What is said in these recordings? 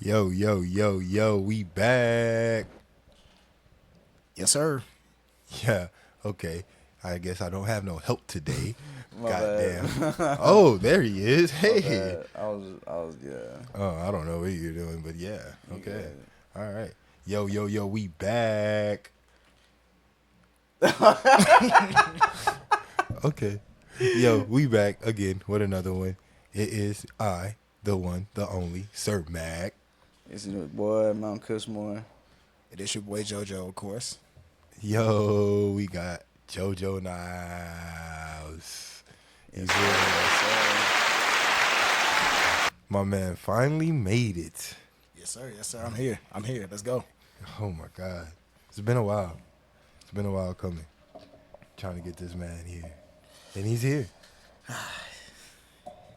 Yo, yo, yo, yo, we back. Yes, sir. Yeah, okay. I guess I don't have no help today. My Goddamn. bad. Oh, there he is. My Hey. bad. Yeah. Oh, I don't know what you're doing, but yeah. You Okay. got All right. Yo, yo, yo, we back. Okay. Yo, we back again with another one. It is I, the one, the only, Sir Mac. It's your boy, Mount Cushmore. It is your boy JoJo, of course. Yo, we got JoJo Niles. He's here. My man finally made it. Yes, sir. Yes, sir. I'm here. Let's go. Oh my God. It's been a while. It's been a while coming. Trying to get this man here. And he's here.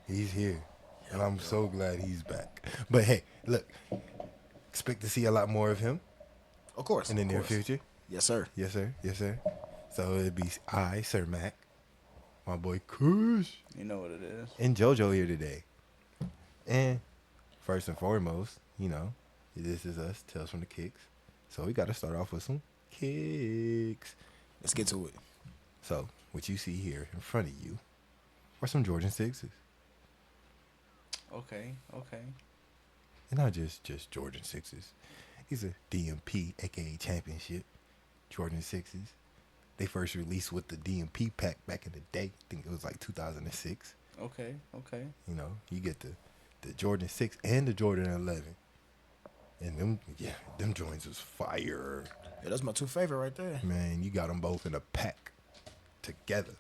He's here. And I'm so glad he's back. But hey, look. Expect to see a lot more of him Of course. in the of near course. future. Yes, sir. Yes, sir. Yes, sir. So it'd be I, Sir Mac, my boy Kush, You know what it is. and JoJo here today. And first and foremost, you know, this is us, Tales from the Kicks. So we got to start off with some kicks. Let's get to it. So what you see here in front of you are some Jordan 6s. Okay. And not just Jordan 6s. These are DMP, aka Championship Jordan 6s. They first released with the DMP pack back in the day. I think it was like 2006. Okay. You know, you get the Jordan 6 and the Jordan 11. And them joints was fire. Yeah, that's my two favorite right there. Man, you got them both in a pack together.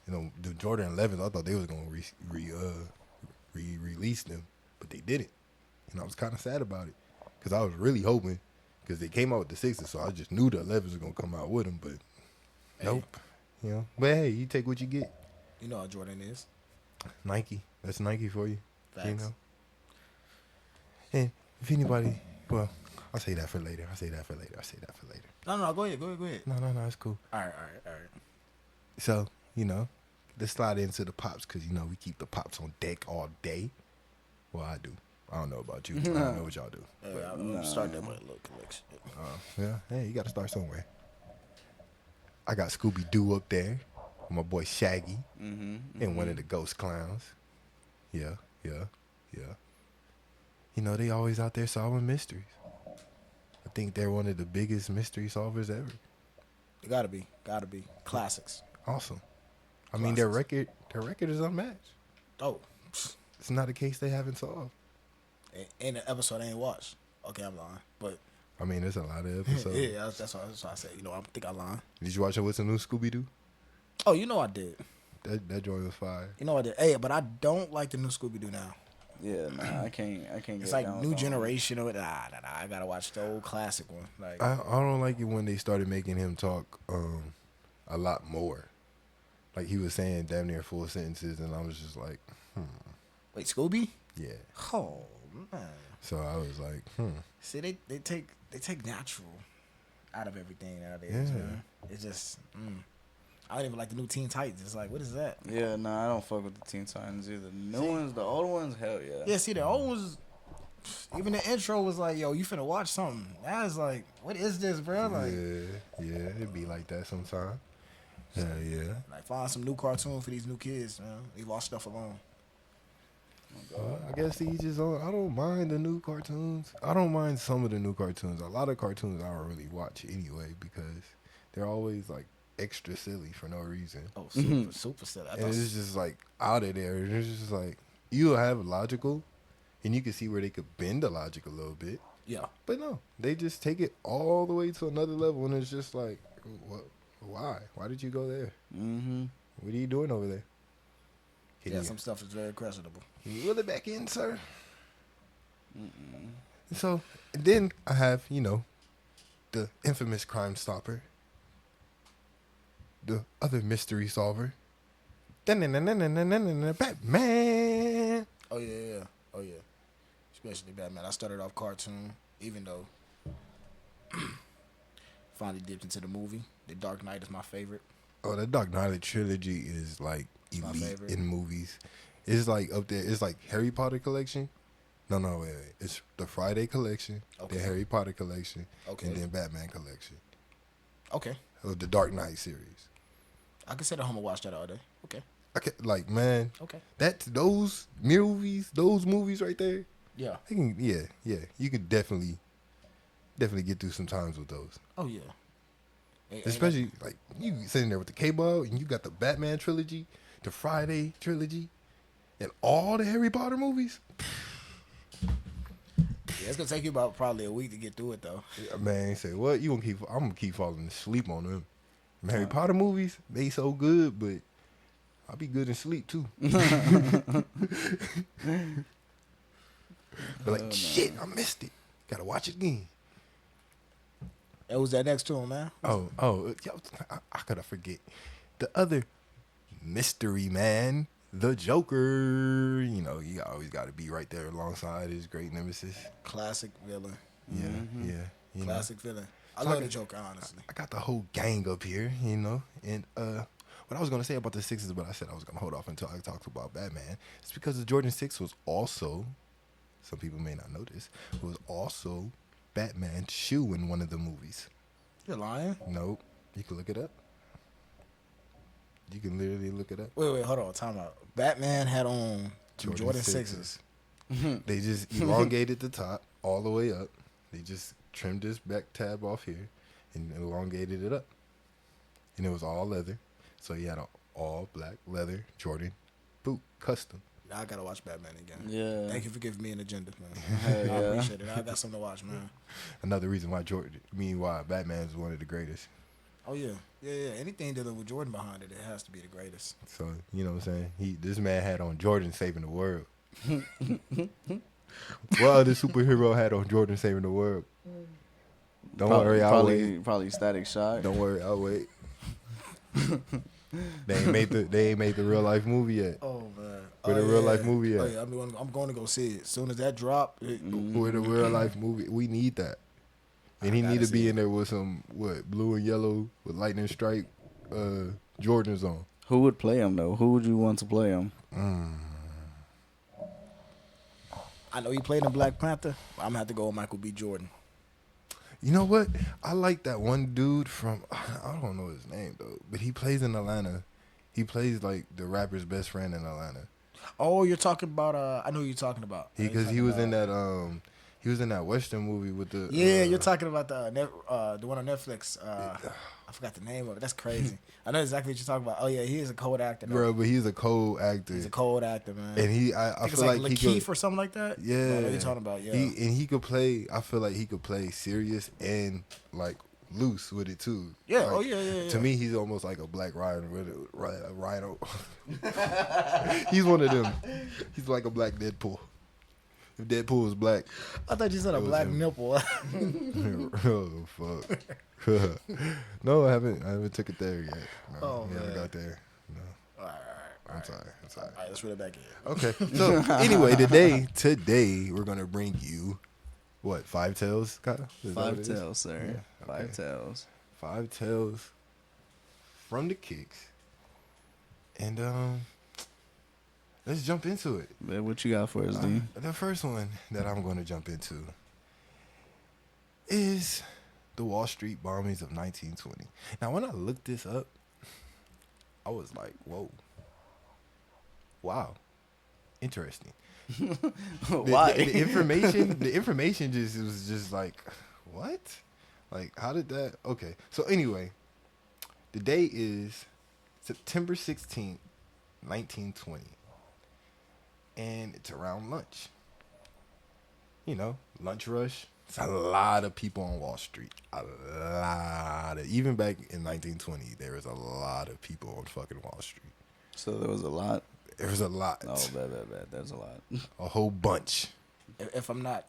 You know, the Jordan 11s, I thought they was going to release them, but they didn't. And I was kind of sad about it because I was really hoping, because they came out with the 6s, so I just knew the 11s were going to come out with them, but nope. You know, but hey, you take what you get. You know how Jordan is. Nike. That's Nike for you. Facts. You know? And if anybody, well, I'll say that for later. No, go ahead. No, it's cool. All right. So, you know, let's slide into the pops because, you know, we keep the pops on deck all day. Well, I do. I don't know about you. I don't know what y'all do. I'm starting that with a little collection. Yeah, hey, you got to start somewhere. I got Scooby-Doo up there. My boy Shaggy. And one of the ghost clowns. Yeah. You know, they always out there solving mysteries. I think they're one of the biggest mystery solvers ever. It gotta be. Classics. Awesome. I mean, their record is unmatched. Oh. It's not a case they haven't solved. Ain't an episode I ain't watched. Okay, I'm lying. But I mean, there's a lot of episodes. yeah, that's why I said, you know, I think I'm lying. Did you watch it with the new Scooby-Doo? Oh, you know I did. That joint was fire. You know I did. Hey, but I don't like the new Scooby-Doo now. Yeah, nah, I can't. It's like new generation of it. Nah. I gotta watch the old classic one. Like I don't like it when they started making him talk a lot more. Like he was saying damn near full sentences, and I was just like, wait, Scooby? yeah. Oh man. So I was like, See, they take natural out of everything nowadays. Yeah. Man. It's just. I don't even like the new Teen Titans. It's like, what is that? Yeah, nah, I don't fuck with the Teen Titans either. The new ones, the old ones, hell yeah. Yeah, see, the old ones. Even the intro was like, "Yo, you finna watch something." Now it's like, "What is this, bro?" Like, yeah, it'd be like that sometime. Hell yeah. like find some new cartoon for these new kids, man. Leave all stuff alone. I guess he just. I don't mind the new cartoons. I don't mind some of the new cartoons. A lot of cartoons I don't really watch anyway because they're always like extra silly for no reason. Oh, super silly. And it's just like out of there. And it's just like you'll have logical, and you can see where they could bend the logic a little bit. Yeah. But no, they just take it all the way to another level, and it's just like, what? Why? Why did you go there? What are you doing over there? Yeah, some stuff is very questionable. Can you reel it back in, sir? So then I have, you know, the infamous Crime Stopper, the other mystery solver, Batman. Oh yeah. Especially Batman. I started off cartoon, even though finally dipped into the movie. The Dark Knight is my favorite. Oh, the Dark Knight trilogy is like elite in movies. It's like up there. It's like Harry Potter collection, No, wait. It's the Friday collection, Okay. the Harry Potter collection, Okay. and then Batman collection. Okay. Of the Dark Knight series. I can sit at home and watch that all day. Okay. Like, man, Okay. those movies right there. Yeah. Yeah. You could definitely get through some times with those. Oh yeah. Especially like you sitting there with the K-Ball and you got the Batman trilogy, the Friday trilogy, and all the Harry Potter movies. Yeah, it's gonna take you about probably a week to get through it though. Man, say what? I'm gonna keep falling asleep on them. Harry Potter movies, they so good, but I'll be good in sleep too. But like, shit, I missed it. Gotta watch it again. It was that next to him, man. Yo, I gotta forget the other mystery man, the Joker. You know, you always got to be right there alongside his great nemesis. Classic villain. Yeah, yeah. You know. Classic villain. I So love the Joker, honestly. I got the whole gang up here, you know, and what I was gonna say about the Sixers, but I said I was gonna hold off until I talked about Batman. It's because the Jordan 6 was also, some people may not know this, was also Batman's shoe in one of the movies. You're lying? Nope. You can look it up. You can literally look it up. Wait, hold on, time out. Batman had on Jordan 6s. They just elongated the top all the way up. They just trimmed this back tab off here and elongated it up. And it was all leather. So he had an all black leather Jordan boot, custom. Now I gotta watch Batman again. Yeah. Thank you for giving me an agenda, man. Hell I yeah. appreciate it. I got something to watch, man. Another reason why why Batman is one of the greatest. Oh yeah. Yeah. Anything dealing with Jordan behind it, it has to be the greatest. So, you know what I'm saying? This man had on Jordan saving the world. What other superhero had on Jordan saving the world? Don't worry, I'll wait. Probably Static Shock. Don't worry, I'll wait. They ain't made the real life movie yet. Oh man. Where the real life movie at? Oh yeah, I'm going to go see it. As soon as that drop, Where the real life movie? We need that. And he I need gotta to be see in there with some blue and yellow with lightning strike Jordans on. Who would play him though? Who would you want to play him? I know he played in Black Panther. But I'm gonna have to go with Michael B. Jordan. You know what? I like that one dude from, I don't know his name though, but he plays in Atlanta. He plays like the rapper's best friend in Atlanta. Oh, you're talking about I know who you're talking about. Because he was in that Western movie with the Yeah, you're talking about the one on Netflix. I forgot the name of it. That's crazy. I know exactly what you're talking about. Oh yeah, he is a cold actor. Though. bro, but he's a cold actor. He's a cold actor, man. And I think feel it's like he Lakeith could, or something like that. yeah, I know what you're talking about. Yeah, he could play. I feel like he could play serious and like loose with it too. Yeah, Like, oh yeah. To me, he's almost like a Black Rhino. He's one of them. He's like a Black Deadpool. If Deadpool was black, I thought you said a was black him. nipple. oh fuck. No, I haven't took it there yet. No, Oh, we haven't man. got there. No, All right. I'm sorry. All right, let's reel it back in. Okay. So anyway, today we're gonna bring you what 5 tales, Kyle? Is that what Five it is? Tails, sir. Yeah, Five okay. Tails. 5 tales from the kicks, and let's jump into it. Man, what you got for us, D? The first one that I'm going to jump into is the Wall Street bombings of 1920. Now, when I looked this up, I was like, "Whoa, wow, interesting." Why? The information was just like, what? Like, how did that? Okay, so anyway, the day is September 16th, 1920, and it's around lunch. You know, lunch rush. It's a lot of people on Wall Street. Even back in 1920, there was a lot of people on fucking Wall Street. So there was a lot. There was a lot. Oh, bad. There's a lot. A whole bunch. If I'm not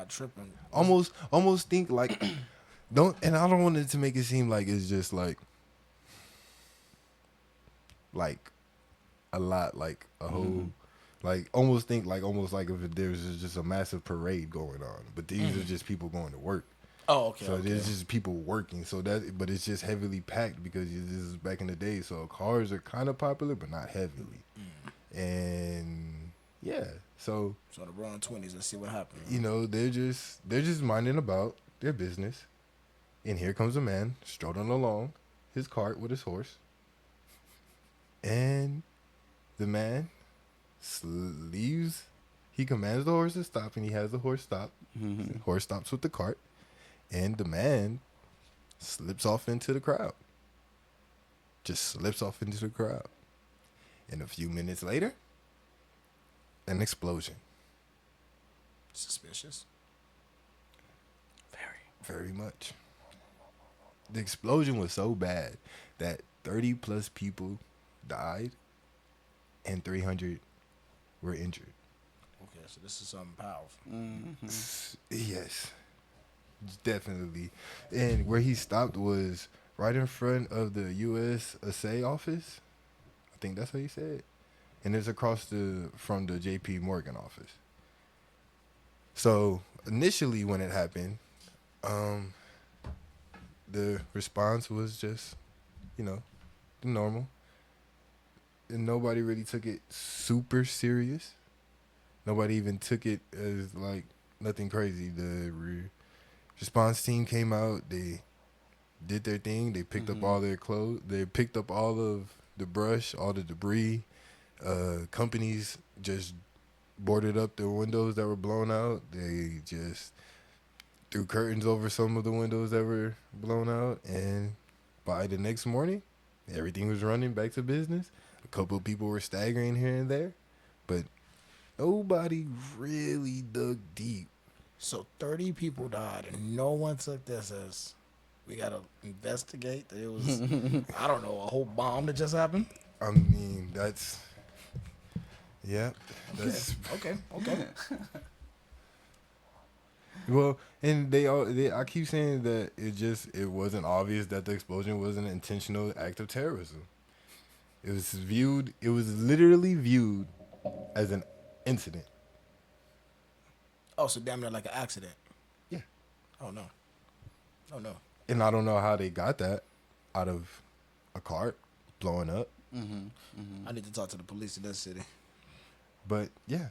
tripping, Almost think like and I don't want it to make it seem like it's just like a lot, like a whole like almost think like almost like if there's just a massive parade going on, but these are just people going to work. Oh, okay. So okay. there's just people working. So but it's just heavily packed because this is back in the day. So cars are kind of popular, but not heavily. And yeah, So So the Roaring Twenties. Let's see what happens. you know they're just minding about their business, and here comes a man strolling along his cart with his horse, and the man leaves. He commands the horse to stop, and he has the horse stop. The horse stops with the cart, and the man slips off into the crowd. Just slips off into the crowd. And a few minutes later, an explosion. Suspicious. Very much. The explosion was so bad that 30 plus people died and 300 were injured. Okay, so this is something powerful. Yes, definitely. And where he stopped was right in front of the USA office. I think that's how he said. And it's across from the JP Morgan office. So initially when it happened, the response was just, the normal. And nobody really took it super serious. Nobody even took it as like nothing crazy. The response team came out. They did their thing. They picked up all their clothes. They picked up all of the brush, all the debris. Companies just boarded up the windows that were blown out. They just threw curtains over some of the windows that were blown out. And by the next morning, everything was running back to business. A couple of people were staggering here and there, but nobody really dug deep. So 30 people died, and no one took this as we gotta investigate. That it was, I don't know, a whole bomb that just happened. I mean, that's Okay. well, and I keep saying that it wasn't obvious that the explosion was an intentional act of terrorism. It was literally viewed as an incident. Oh, so damn near like an accident. Yeah. Oh no. And I don't know how they got that out of a cart blowing up. I need to talk to the police in this city. But yeah,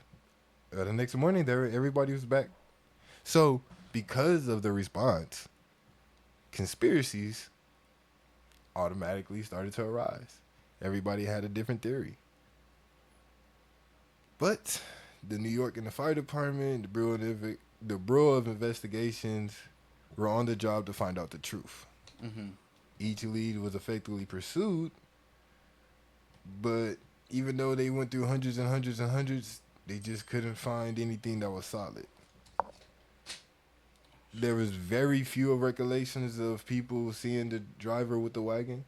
the next morning everybody was back. So because of the response, conspiracies automatically started to arise. Everybody had a different theory. But the New York and the fire department, the Bureau of Investigations were on the job to find out the truth. Each lead was effectively pursued, but even though they went through hundreds and hundreds and hundreds, they just couldn't find anything that was solid. There was very few recollections of people seeing the driver with the wagon,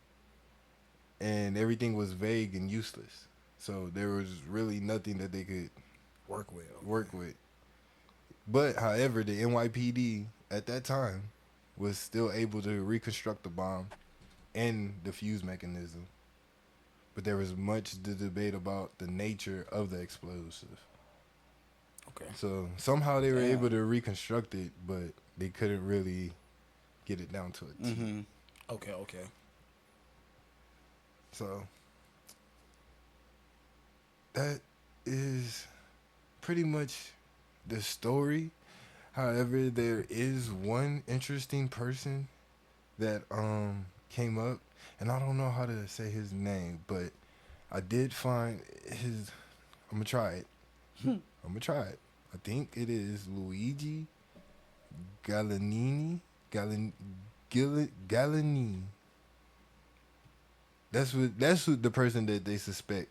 and everything was vague and useless. So there was really nothing that they could Work with. But, however, the NYPD at that time was still able to reconstruct the bomb and the fuse mechanism. But there was much to debate about the nature of the explosive. Okay. So somehow they were able to reconstruct it, but they couldn't really get it down to a T. Okay. So that is pretty much the story. However, there is one interesting person that came up, and I don't know how to say his name, but I did find his. I'm gonna try it. I think it is Luigi Gallanini. Gallanini. That's what the person that they suspect.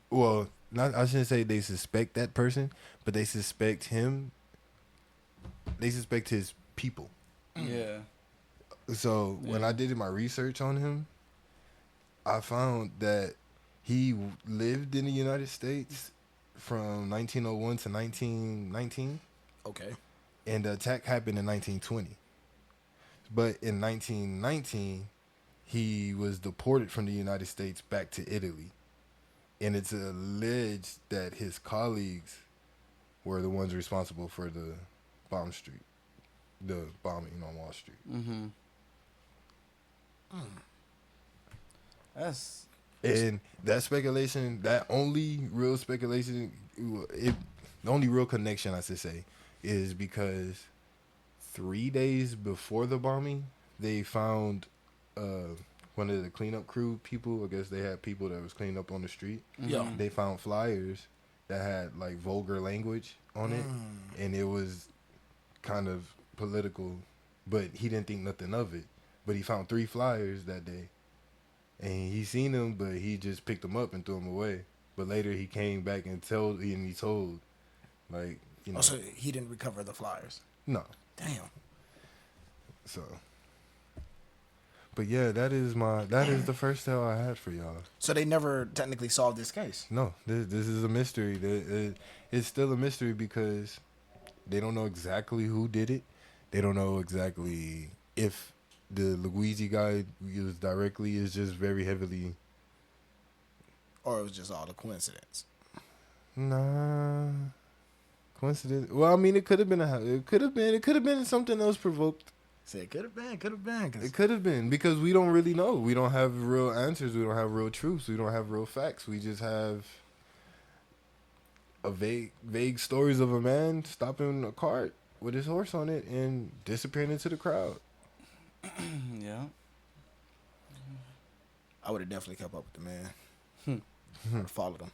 Well, I shouldn't say they suspect that person, but they suspect him. They suspect his people. Yeah. So when I did my research on him, I found that he lived in the United States from 1901 to 1919. Okay. And the attack happened in 1920. But in 1919, he was deported from the United States back to Italy. And it's alleged that his colleagues were the ones responsible for the bombing on Wall Street. That's And that speculation, that only real speculation, The only real connection I should say is because 3 days before the bombing, they found one of the cleanup crew people. I guess they had people that was cleaning up on the street. Yeah. They found flyers that had like vulgar language on it, and it was kind of political, but he didn't think nothing of it. But he found 3 flyers that day, and he seen them, but he just picked them up and threw them away. But later he came back and he told, like, you know, Oh, so he didn't recover the flyers. no. Damn. So, but yeah, that is the first tale I had for y'all. So they never technically solved this case. No, this is a mystery. It's still a mystery because they don't know exactly who did it. They don't know exactly if the Luigi guy is just very heavily. Or it was just all a coincidence. Nah, coincidence. Well, I mean, it could have been something else provoked. Say it could have been. It could have been because we don't really know. We don't have real answers. We don't have real truths. We don't have real facts. We just have a vague stories of a man stopping a cart with his horse on it and disappearing into the crowd. Yeah. I would have definitely kept up with the man. I would have followed him.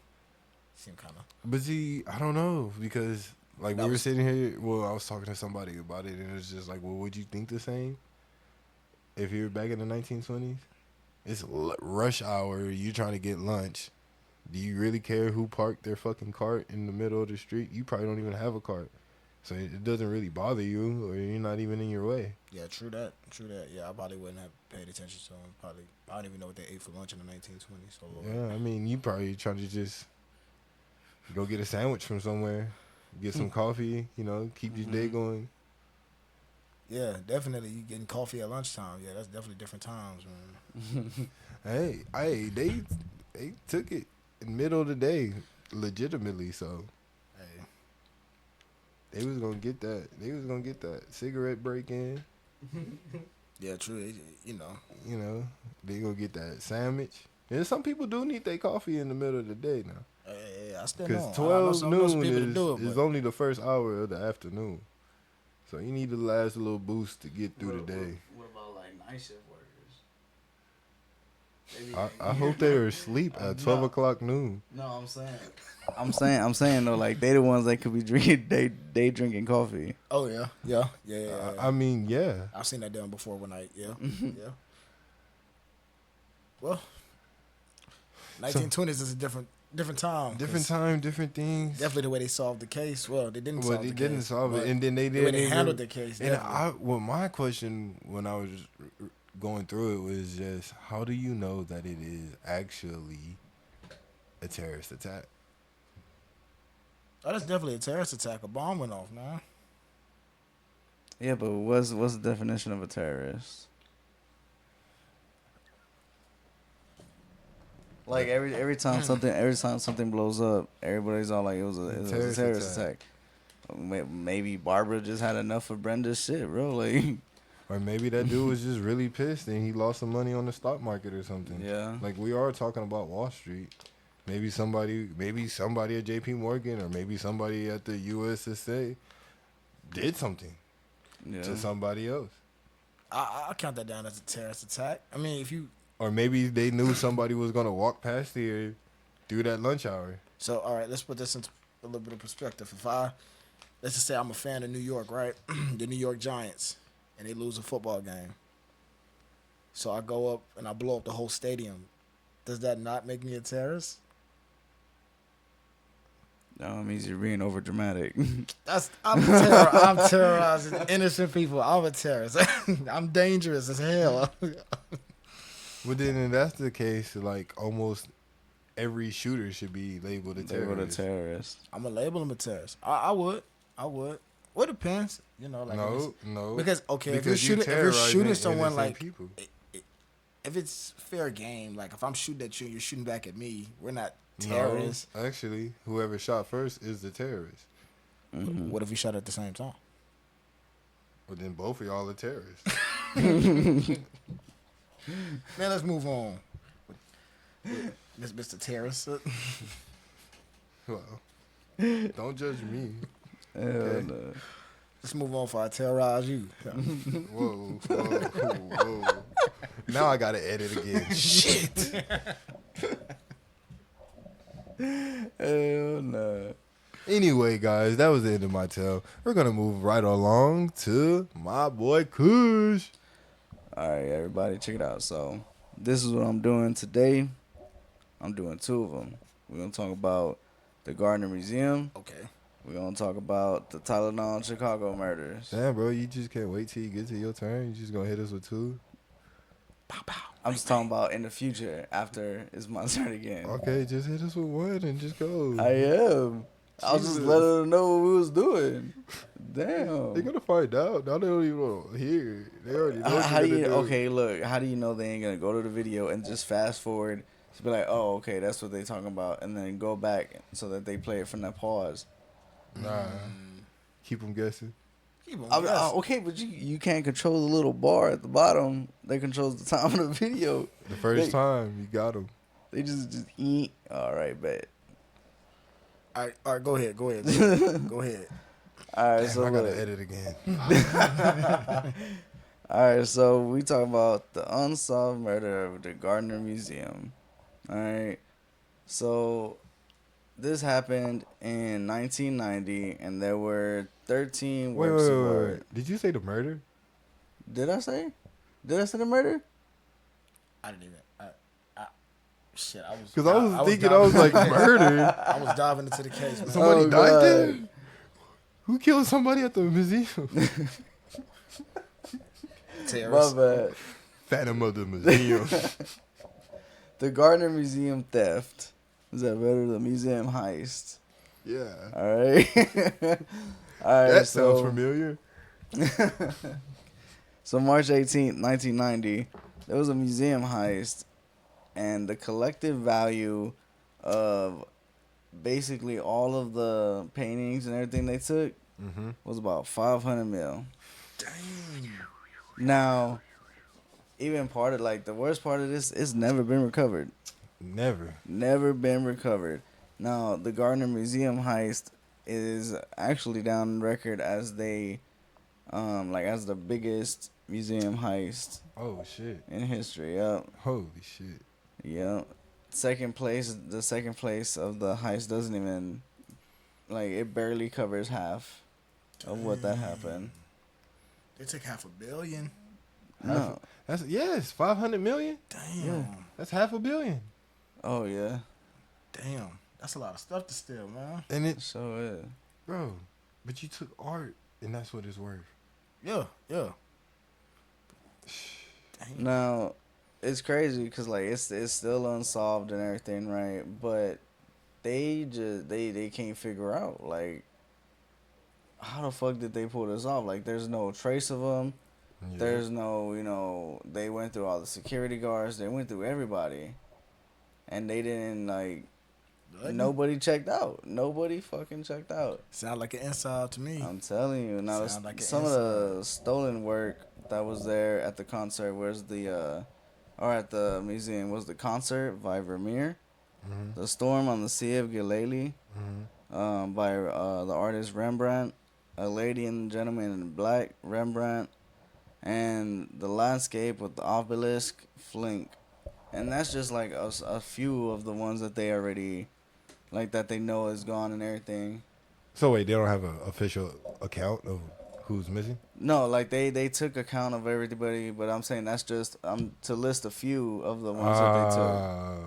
Seemed kind of. But see, I don't know because like That we were was- sitting here. Well, I was talking to somebody about it, and it was just like, well, would you think the same if you were back in the 1920s? It's rush hour. You trying to get lunch. Do you really care who parked their fucking cart in the middle of the street? You probably don't even have a cart, so it doesn't really bother you, or you're not even in your way. Yeah, true that. Yeah, I probably wouldn't have paid attention to him. Probably, I don't even know what they ate for lunch in the 1920s. So Yeah, I mean, you probably trying to just go get a sandwich from somewhere, get some coffee, keep your day going. yeah, definitely. You getting coffee at lunchtime? Yeah, that's definitely different times, man. Hey, they took it in the middle of the day, legitimately. So Hey, they was gonna get that. They was gonna get that cigarette break in. yeah, true. You know, They gonna get that sandwich. And some people do need their coffee in the middle of the day now, hey, I still know. because I know 12 some people that noon do it, is but- only the first hour of the afternoon. So you need the last little boost to get through the day. What about like night shift workers? I hope they are asleep at 12 o'clock noon. No, I'm saying though, like they the ones that could be drinking, they drinking coffee. Oh yeah. I mean, yeah. I've seen that done before one night. Yeah, yeah. Well, 1920s is a different time. Different time, different things. Definitely the way they solved the case. Well, they didn't Well, solve they the didn't case. solve it, but and then they the way didn't they even handled the case. And definitely. my question when I was going through it was just, how do you know that it is actually a terrorist attack? Oh, that's definitely a terrorist attack. A bomb went off, man. Yeah, but what's the definition of a terrorist? Like every time something blows up, everybody's all like it was a terrorist attack. Maybe Barbara just had enough of Brenda's shit, bro. Like, Or maybe that dude was just really pissed and he lost some money on the stock market or something. yeah. Like, we are talking about Wall Street. Maybe somebody at JP Morgan or maybe somebody at the USSA did something Yeah. to somebody else. I count that down as a terrorist attack. I mean, if you Or maybe they knew somebody was going to walk past here through that lunch hour. so all right, let's put this into a little bit of perspective. Let's just say I'm a fan of New York, right? The New York Giants, and they lose a football game. So I go up and I blow up the whole stadium. Does that not make me a terrorist? No, it means you're being over dramatic. I'm terrorizing innocent people. I'm a terrorist. I'm dangerous as hell. But then if that's the case, like, almost every shooter should be labeled a They were the terrorist. terrorist. I'm gonna label them a terrorist. I would. Well, it depends. Like No. because if Because you're terrorizing shooting someone innocent like people. if it's fair game, like if I'm shooting at you and you're shooting back at me, we're not No, terrorists. actually, whoever shot first is the terrorist. Mm-hmm. What if we shot at the same time? But then both of y'all are terrorists. Man, let's move on. Mr. Terrorist. Well, Don't judge me. Hell Okay. no. Let's move on before I terrorize you. Whoa. Now I gotta edit again. Shit. Hell no. Anyway, guys, that was the end of my tale. We're gonna move right along to my boy Kush. All right, everybody, check it out. So, this is what I'm doing today. I'm doing two of them. We're gonna talk about the Gardner Museum. Okay. We're gonna talk about the Tylenol Chicago murders. Damn, bro, you just can't wait till you get to your turn. You just gonna hit us with two? Pow, pow. I'm just talking about in the future after it's my turn again. Okay, just hit us with one and just go. I am. I was just Jesus. letting them know what we was doing. Damn. They're gonna find out. Now they don't even want to hear. They already know. How do you? do. Okay, look. How do you know they ain't gonna go to the video and just fast forward to be like, oh, okay, that's what they talking about, and then go back so that they play it from that pause. Nah. Keep them guessing. Keep on guessing. Okay, but you can't control the little bar at the bottom that controls the time of the video. The first time you got them. They just eat. All right, bet. All right, go ahead. Go ahead. Go ahead. All right, Damn, so I gotta look. edit again. All right, so we talking about the unsolved murder of the Gardner Museum. All right, so this happened in 1990, and there were 13 Wait. works of art. Did you say the murder? Did I say? Did I say the murder? I didn't even. Shit, I was. Because I was thinking, diving- I was like, murder? I was diving into the case, man. Somebody Oh, died God. there? Who killed somebody at the museum? My Terrorists. bad. Phantom of the museum. The Gardner Museum theft. Is that better? The museum heist. Yeah. All right. All right. That so, sounds familiar. So March 18th, 1990, there was a museum heist, and the collective value of basically all of the paintings and everything they took Mm-hmm. was about 500 mil. Damn. Now, even part of like the worst part of this, it's never been recovered. Never been recovered. Now, the Gardner Museum heist is actually down record as they, as the biggest museum heist Oh, shit. in history. Yep. Holy shit. Yep. The second place of the heist doesn't even, it barely covers half of what that happened. They took $500 million. No. Yes, 500 million? Damn. Yeah. That's $500 million. Oh, yeah. Damn. That's a lot of stuff to steal, man. And it, So, yeah. bro, but you took art, and that's what it's worth. Yeah. Damn. Now, it's crazy because it's still unsolved and everything, right? But they can't figure out how the fuck did they pull this off? There's no trace of them. Yeah. There's no they went through all the security guards. They went through everybody, and they didn't nobody checked out. Nobody fucking checked out. Sound like an inside to me. I'm telling you. Now, Sound like an some of the stolen work that was there at the concert or at the museum was the concert by Vermeer, Mm-hmm. The Storm on the Sea of Galilee, Mm-hmm. by the artist Rembrandt, A Lady and Gentleman in Black, Rembrandt, and The Landscape with the Obelisk, Flink. And that's just a few of the ones that they already, that they know is gone and everything. So wait, they don't have an official account of who's missing? No, they took account of everybody, but I'm saying that's just to list a few of the ones that they took.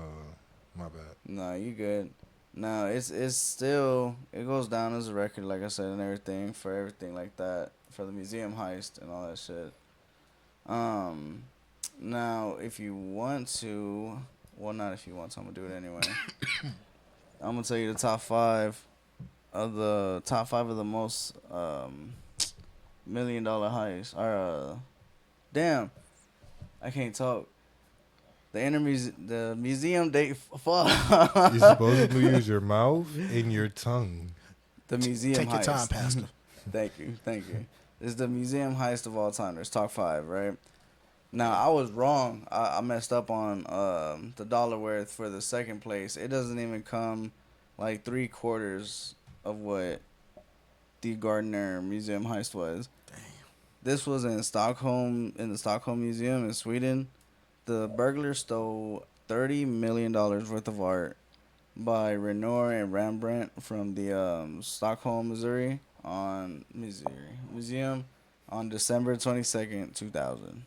My bad. No, you good. No, it's still, it goes down as a record, like I said, and everything for everything like that, for the museum heist and all that shit. Now, if you want to, well, not if you want to, I'm gonna do it anyway. I'm gonna tell you the top five of the most $1 million heists. Or damn, I can't talk. The museum date. Fuck. You're supposed to use your mouth and your tongue. The museum Take heist. your time, Pastor. Thank you. It's the museum heist of all time. There's top five, right? Now, I was wrong. I messed up on the dollar worth for the second place. It doesn't even come 3/4 of what the Gardner Museum heist was. Damn. This was in Stockholm, in the Stockholm Museum in Sweden. The burglars stole $30 million worth of art by Renoir and Rembrandt from the Stockholm, Museum on December 22nd, 2000.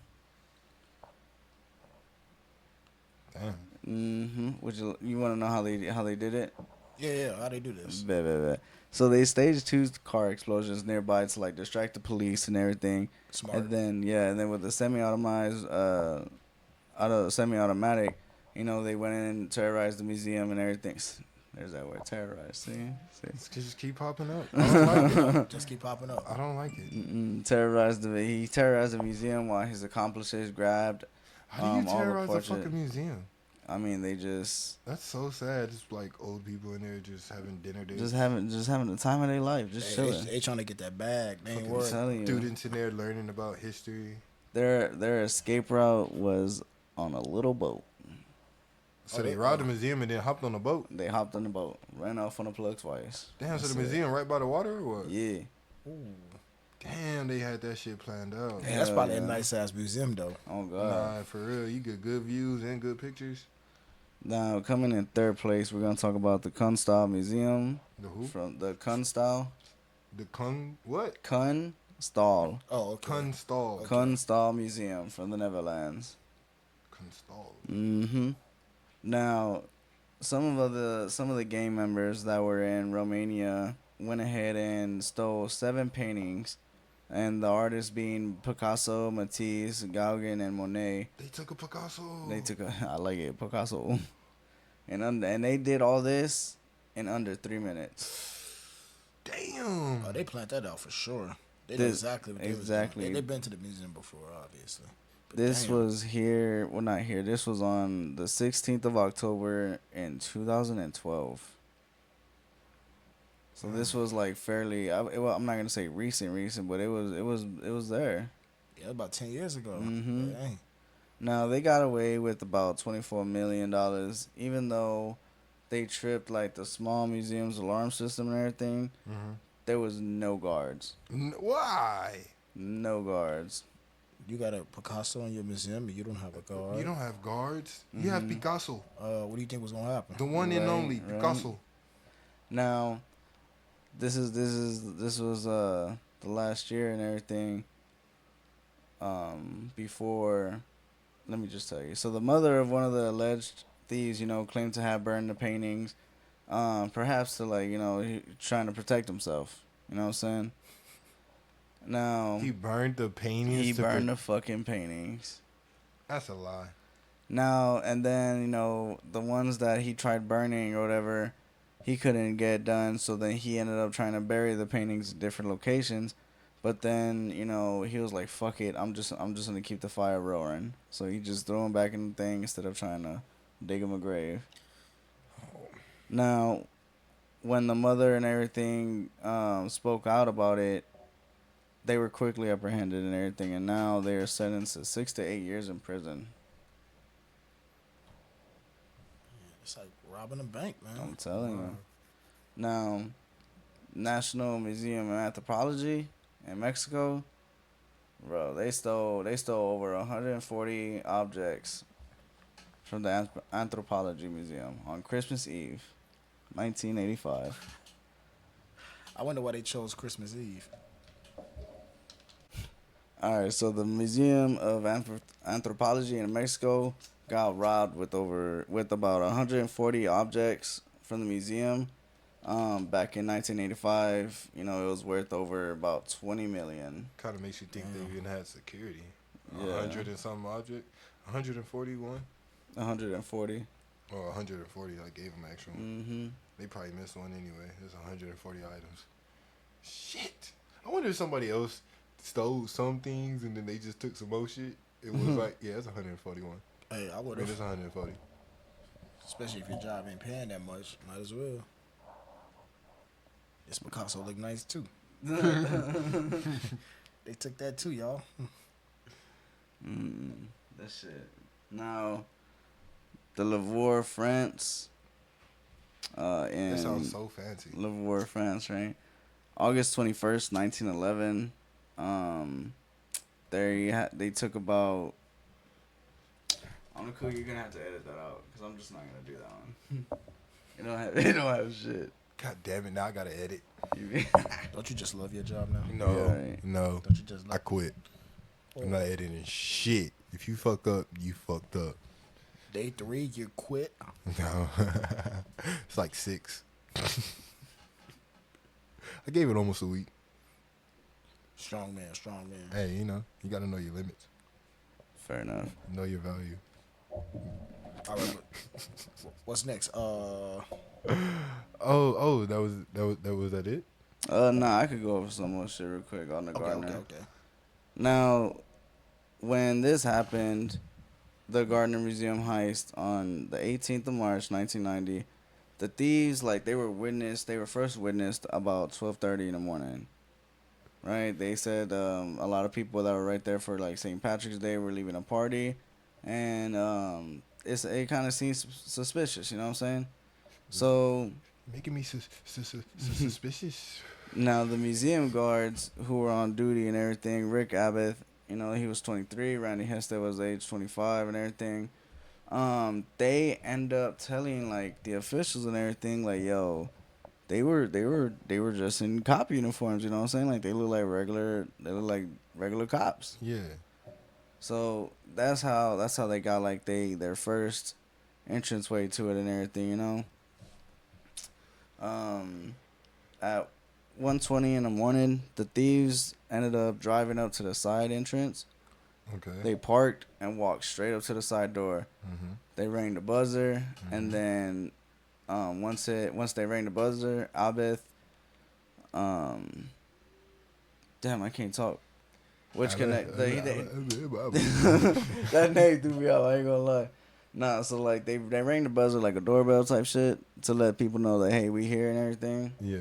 Damn. Would you want to know how they did it? Yeah. How they do this? Bet. So they staged 2 car explosions nearby to like distract the police and everything. Smart. And then with the semi-automatic, they went in and terrorized the museum and everything. There's that word, terrorize. See? Just keep popping up. I don't like it. Just keep popping up. I don't like it. He terrorized the museum while his accomplices grabbed. How do you all the terrorize a portrait- fucking museum? I mean, they just That's so sad. Just like old people in there just having dinner there. just having the time of their life, just chilling. They trying to get that bag. They ain't Fucking worried. telling you. students in there learning about history. Their escape route was on a little boat. So they robbed the museum and then hopped on a boat. They hopped on the boat, ran off on the plug twice. Damn, so That's the it. museum right by the water or what? Yeah. Ooh. Damn, they had that shit planned out. Hey, that's Hell probably yeah. a nice ass museum though. Oh god. Nah, for real. You get good views and good pictures. Now coming in third place, we're gonna talk about the Kunsthal Museum The who? from the Kunsthal The what? Kunsthal Oh, okay. Kunstall. Kunsthal Museum from the Netherlands. Kunstall. Now, some of the gang members that were in Romania went ahead and stole 7 paintings, and the artists being Picasso, Matisse, Gauguin, and Monet. They took a Picasso. I like it, Picasso, and they did all this in under 3 minutes. Damn. Oh, they planned that out for sure. They know exactly what they was doing. They've been to the museum before, obviously. But This damn. was here, well, not here. This was on the 16th of October in 2012. So this was like fairly. I'm not gonna say recent, but it was there. Yeah, about 10 years ago. Mhm. Dang. Now they got away with about $24 million, even though they tripped like the small museum's alarm system and everything. Mm-hmm. There was no guards. Why? No guards. You got a Picasso in your museum and you don't have a guard. You don't have guards. You have Picasso. What do you think was gonna happen? The one and Right, only right. Picasso. Now, this was the last year and everything. Before, let me just tell you. So the mother of one of the alleged thieves, claimed to have burned the paintings, perhaps to trying to protect himself. You know what I'm saying? Now He burned the paintings. he burned the fucking paintings. That's a lie. Now and then, the ones that he tried burning or whatever, he couldn't get done. So then he ended up trying to bury the paintings in different locations. But then, he was like, "Fuck it, I'm just gonna keep the fire roaring." So he just threw them back in the thing instead of trying to dig him a grave. Now, when the mother and everything spoke out about it, they were quickly apprehended and everything, and now they are sentenced to 6 to 8 years in prison. It's like robbing a bank, man. I'm telling you. Now, National Museum of Anthropology in Mexico, bro, they stole over 140 objects from the Anthropology Museum on Christmas Eve, 1985. I wonder why they chose Christmas Eve. All right, so the Museum of Anthropology in Mexico got robbed with about 140 objects from the museum. Back in 1985, it was worth over about 20 million. Kind of makes you think they even had security. Yeah. 100 and some object. 141. 140. Or 140. I gave them actual. Mm-hmm. They probably missed one anyway. There's 140 items. Shit. I wonder if somebody else stole some things and then they just took some more shit. It was like, yeah, it's 141. Hey, I would It is have. 140. Especially if your job ain't paying that much. Might as well. This Picasso look nice too. They took that too, y'all. That shit. Now, the Lavore, France. That sounds in so fancy. Liverpool, France, right? August 21st, 1911. They took about. I'm cool. You're gonna have to edit that out because I'm just not gonna do that one. It don't have. It don't have shit. God damn it! Now I gotta edit. Don't you just love your job now? No, Yeah, right. no. Don't you just I love? quit. I'm not editing shit. If you fuck up, you fucked up. Day 3, you quit. No, it's like 6. I gave it almost a week. Strong man, strong man. Hey, you know, you gotta know your limits, Fair enough. know your value. All right, what's next? Oh, that was that it? Nah, I could go over some more shit real quick on the Gardner. Okay. Now, when this happened, the Gardner Museum heist on the 18th of March, 1990, the thieves, like, they were first witnessed about 12:30 in the morning. Right? They said a lot of people that were right there for, like, St. Patrick's Day were leaving a party, and it kind of seems suspicious, you know what I'm saying? So Making me suspicious. now the museum guards who were on duty and everything, Rick Abbott, you know, he was 23, Randy Hester was age 25 and everything. They end up telling like the officials and everything, like, yo, they were just in cop uniforms, you know what I'm saying? Like they look like regular cops. Yeah. So that's how they got like their first entranceway to it and everything, you know. At 1:20 in the morning, the thieves ended up driving up to the side entrance. Okay. They parked and walked straight up to the side door. Mm-hmm. They rang the buzzer, and then once they rang the buzzer, Albeth, damn, I can't talk. Which connect that name threw me off. I ain't gonna lie. Nah, so like they rang the buzzer like a doorbell type shit to let people know that hey, we here and everything. Yeah.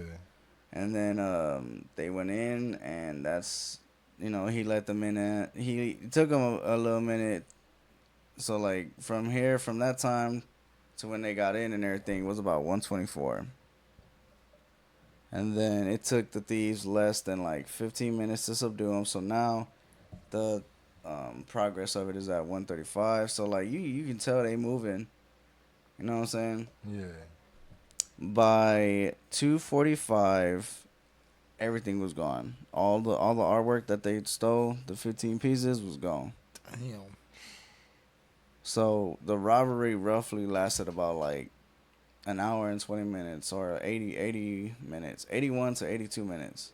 And then they went in, and that's, you know, he let them in. He took them a little minute. So like from that time to when they got in and everything was about 1:24. And then it took the thieves less than like 15 minutes to subdue them. So now the progress of it is at 1:35. So like you can tell they moving. You know what I'm saying? Yeah. By 2:45, everything was gone. All the artwork that they stole, the 15 pieces, was gone. Damn. So the robbery roughly lasted about like an hour and 20 minutes, or 80 minutes, 81 to 82 minutes.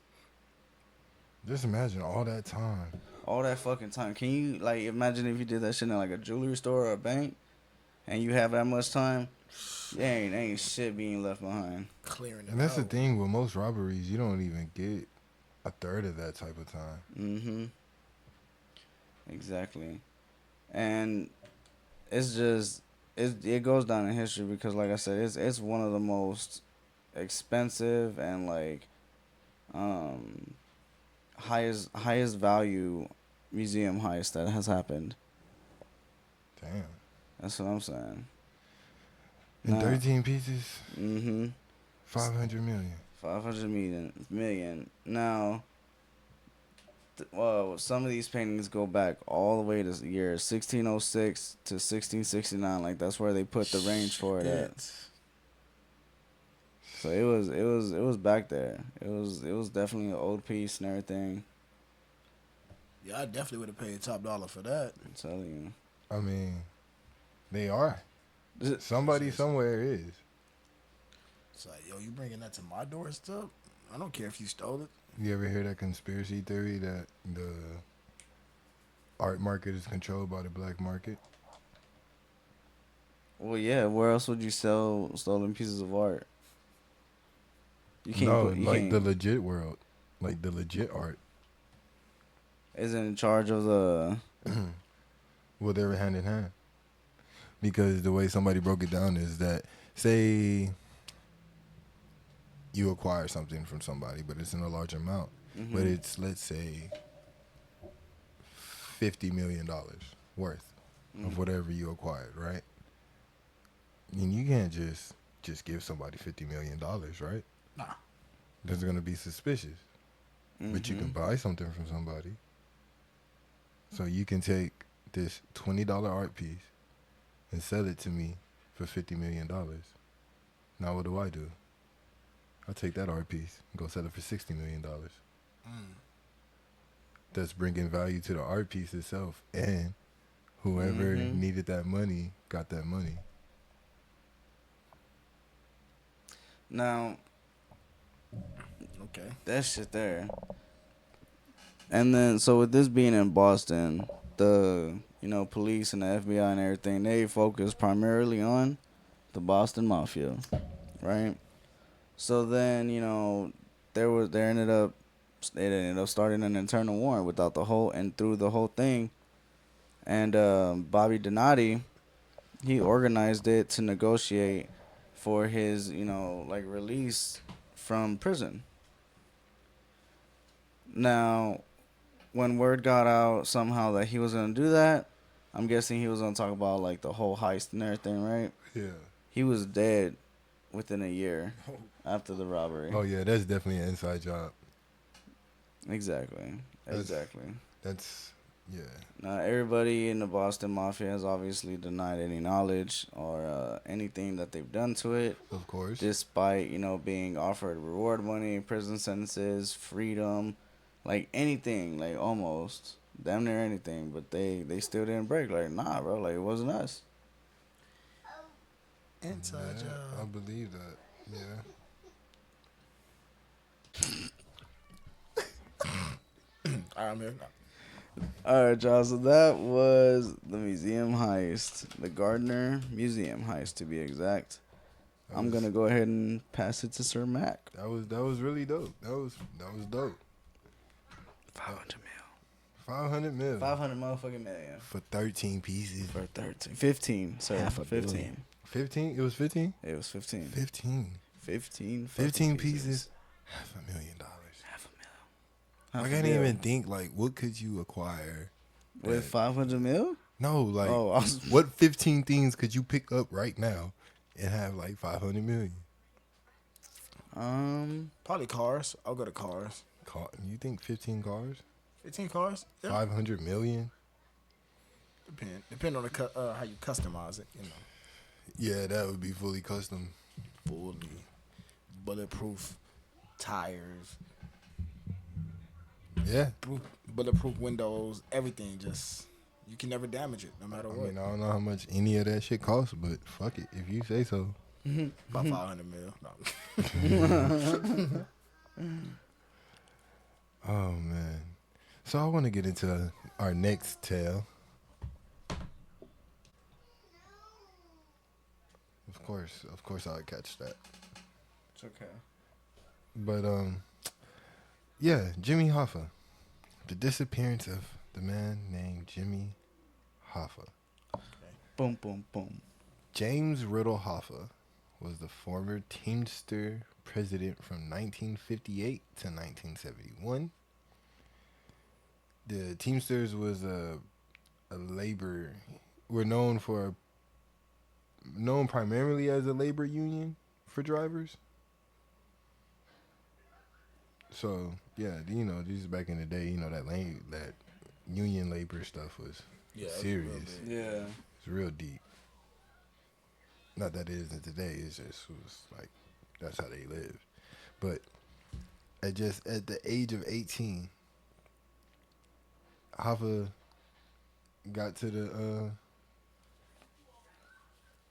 Just imagine all that time. All that fucking time. Can you like imagine if you did that shit in like a jewelry store or a bank, and you have that much time? Ain't shit being left behind. Clearing it And that's the out. thing with most robberies, you don't even get a third of that type of time. Mm-hmm. Exactly. And it's just it goes down in history because, like I said, it's one of the most expensive and like highest value museum heist that has happened. Damn. That's what I'm saying. In 13 pieces, Mm-hmm. 500 million. 500 million. Now, well, some of these paintings go back all the way to the year 1606 to 1669. Like that's where they put the range for it at. So it was back there. It was definitely an old piece and everything. Yeah, I definitely would have paid top dollar for that. I'm telling I mean, they are. you. Somebody somewhere is. It's like, yo, you bringing that to my doorstep? I don't care if you stole it. You ever hear that conspiracy theory that the art market is controlled by the black market? Well, yeah. Where else would you sell stolen pieces of art? You can't. No, You like can't, the legit world. Like the legit art. isn't in charge of the. Well, they're hand in hand. Because the way somebody broke it down is that, say you acquire something from somebody, but it's in a large amount. Mhm. But it's, let's say, $50 million worth of whatever you acquired, right? And you can't just just give somebody $50 million, right? Nah. That's going to be suspicious. But you can buy something from somebody. So you can take this $20 art piece and sell it to me for $50 million. Now what do? I'll take that art piece and go sell it for $60 million. That's bringing value to the art piece itself. And whoever needed that money got that money. Now, Okay. that shit there. And then, so with this being in Boston, the, police and the FBI and everything, they focus primarily on the Boston Mafia, right? So then, they ended up starting an internal warrant through the whole thing. And Bobby Donati, he organized it to negotiate for his, release from prison. Now, when word got out somehow that he was going to do that, I'm guessing he was going to talk about, like, the whole heist and everything, right? Yeah. He was dead within a year after the robbery. Oh, yeah, that's definitely an inside job. Exactly. That's yeah. Now, everybody in the Boston Mafia has obviously denied any knowledge or anything that they've done to it. Of course. Despite, being offered reward money, prison sentences, freedom, like anything, like almost. Damn near anything. But they still didn't break. Like, nah, bro, like it wasn't us. Inside job. I believe that. Yeah. All right, I'm here. All right, y'all. So that was the museum heist, the Gardner Museum heist, to be exact. I'm gonna go ahead and pass it to Sir Mac. That was really dope. That was dope. 500 mil. 500 mil. 500 motherfucking million. For 13 pieces. For 13. 15, sir. Half a 15. billion. 15? It was 15? It was 15. 15. 15. 15 pieces. $500,000. I can't even think, like, what could you acquire? With 500 mil? No, like, what 15 things could you pick up right now and have, like, 500 million? Probably cars. I'll go to cars. You think 15 cars? 15 cars? Yeah. 500 million? Depend on how you customize it, Yeah, that would be fully custom. Fully bulletproof tires. Yeah. Bulletproof windows, everything. Just you can never damage it, no matter what. I mean, I don't know how much any of that shit costs, but fuck it, if you say so. About 500 mil. No. Oh man. So I want to get into our next tale. Of course, I'll catch that. It's okay. But yeah, Jimmy Hoffa. The disappearance of the man named Jimmy Hoffa. Boom, boom, boom. James Riddle Hoffa was the former Teamster president from 1958 to 1971. The Teamsters was a labor. We're known primarily as a labor union for drivers. So yeah, this is back in the day. That union labor stuff was serious. Yeah. It's real deep. Not that it isn't today. It was like that's how they lived. But at the age of 18, Hoffa got to the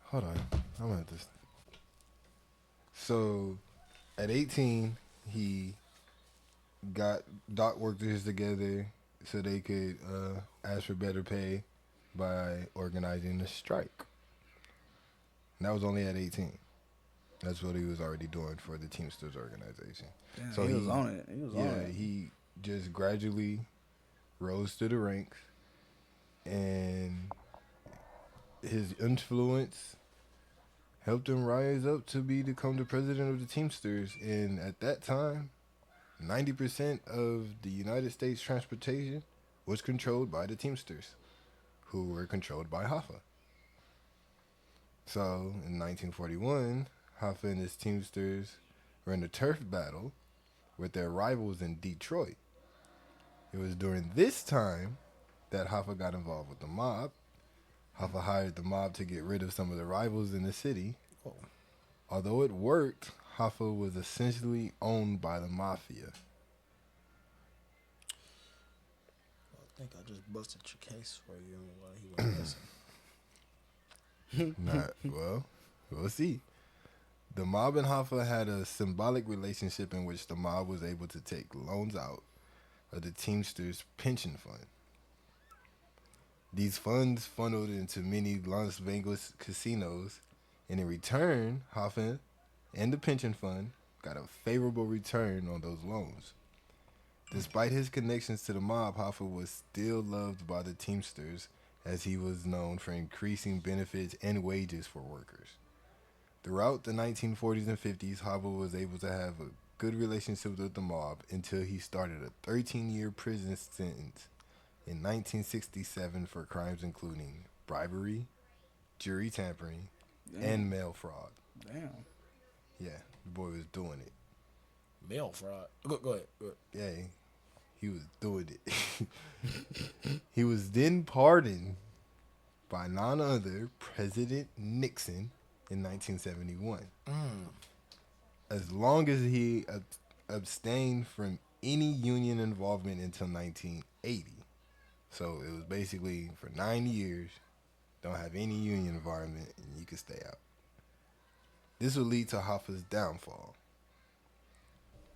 hold on. I'm gonna have to. So at 18, he got dock workers together so they could ask for better pay by organizing a strike. And that was only at 18. That's what he was already doing for the Teamsters organization. Yeah, so he was on it. Yeah, he just gradually rose to the ranks, and his influence helped him rise up to become the president of the Teamsters. And at that time, 90% of the United States transportation was controlled by the Teamsters, who were controlled by Hoffa. So in 1941, Hoffa and his Teamsters were in a turf battle with their rivals in Detroit. It was during this time that Hoffa got involved with the mob. Hoffa hired the mob to get rid of some of the rivals in the city. Oh, Although it worked, Hoffa was essentially owned by the mafia. I think I just busted your case for you while he went missing. Not well, we'll see. The mob and Hoffa had a symbolic relationship in which the mob was able to take loans out of the Teamsters pension fund. These funds funneled into many Las Vegas casinos, and in return, Hoffa and the pension fund got a favorable return on those loans. Despite his connections to the mob, Hoffa was still loved by the Teamsters as he was known for increasing benefits and wages for workers. Throughout the 1940s and 50s, Hoffa was able to have a good relationship with the mob until he started a 13-year prison sentence in 1967 for crimes including bribery, jury tampering, and mail fraud. Damn. Yeah, the boy was doing it. Mail fraud. Go ahead. Yeah, he was doing it. He was then pardoned by none other President Nixon in 1971. As long as he abstained from any union involvement until 1980. So it was basically for 9 years, don't have any union involvement, and you can stay out. This would lead to Hoffa's downfall.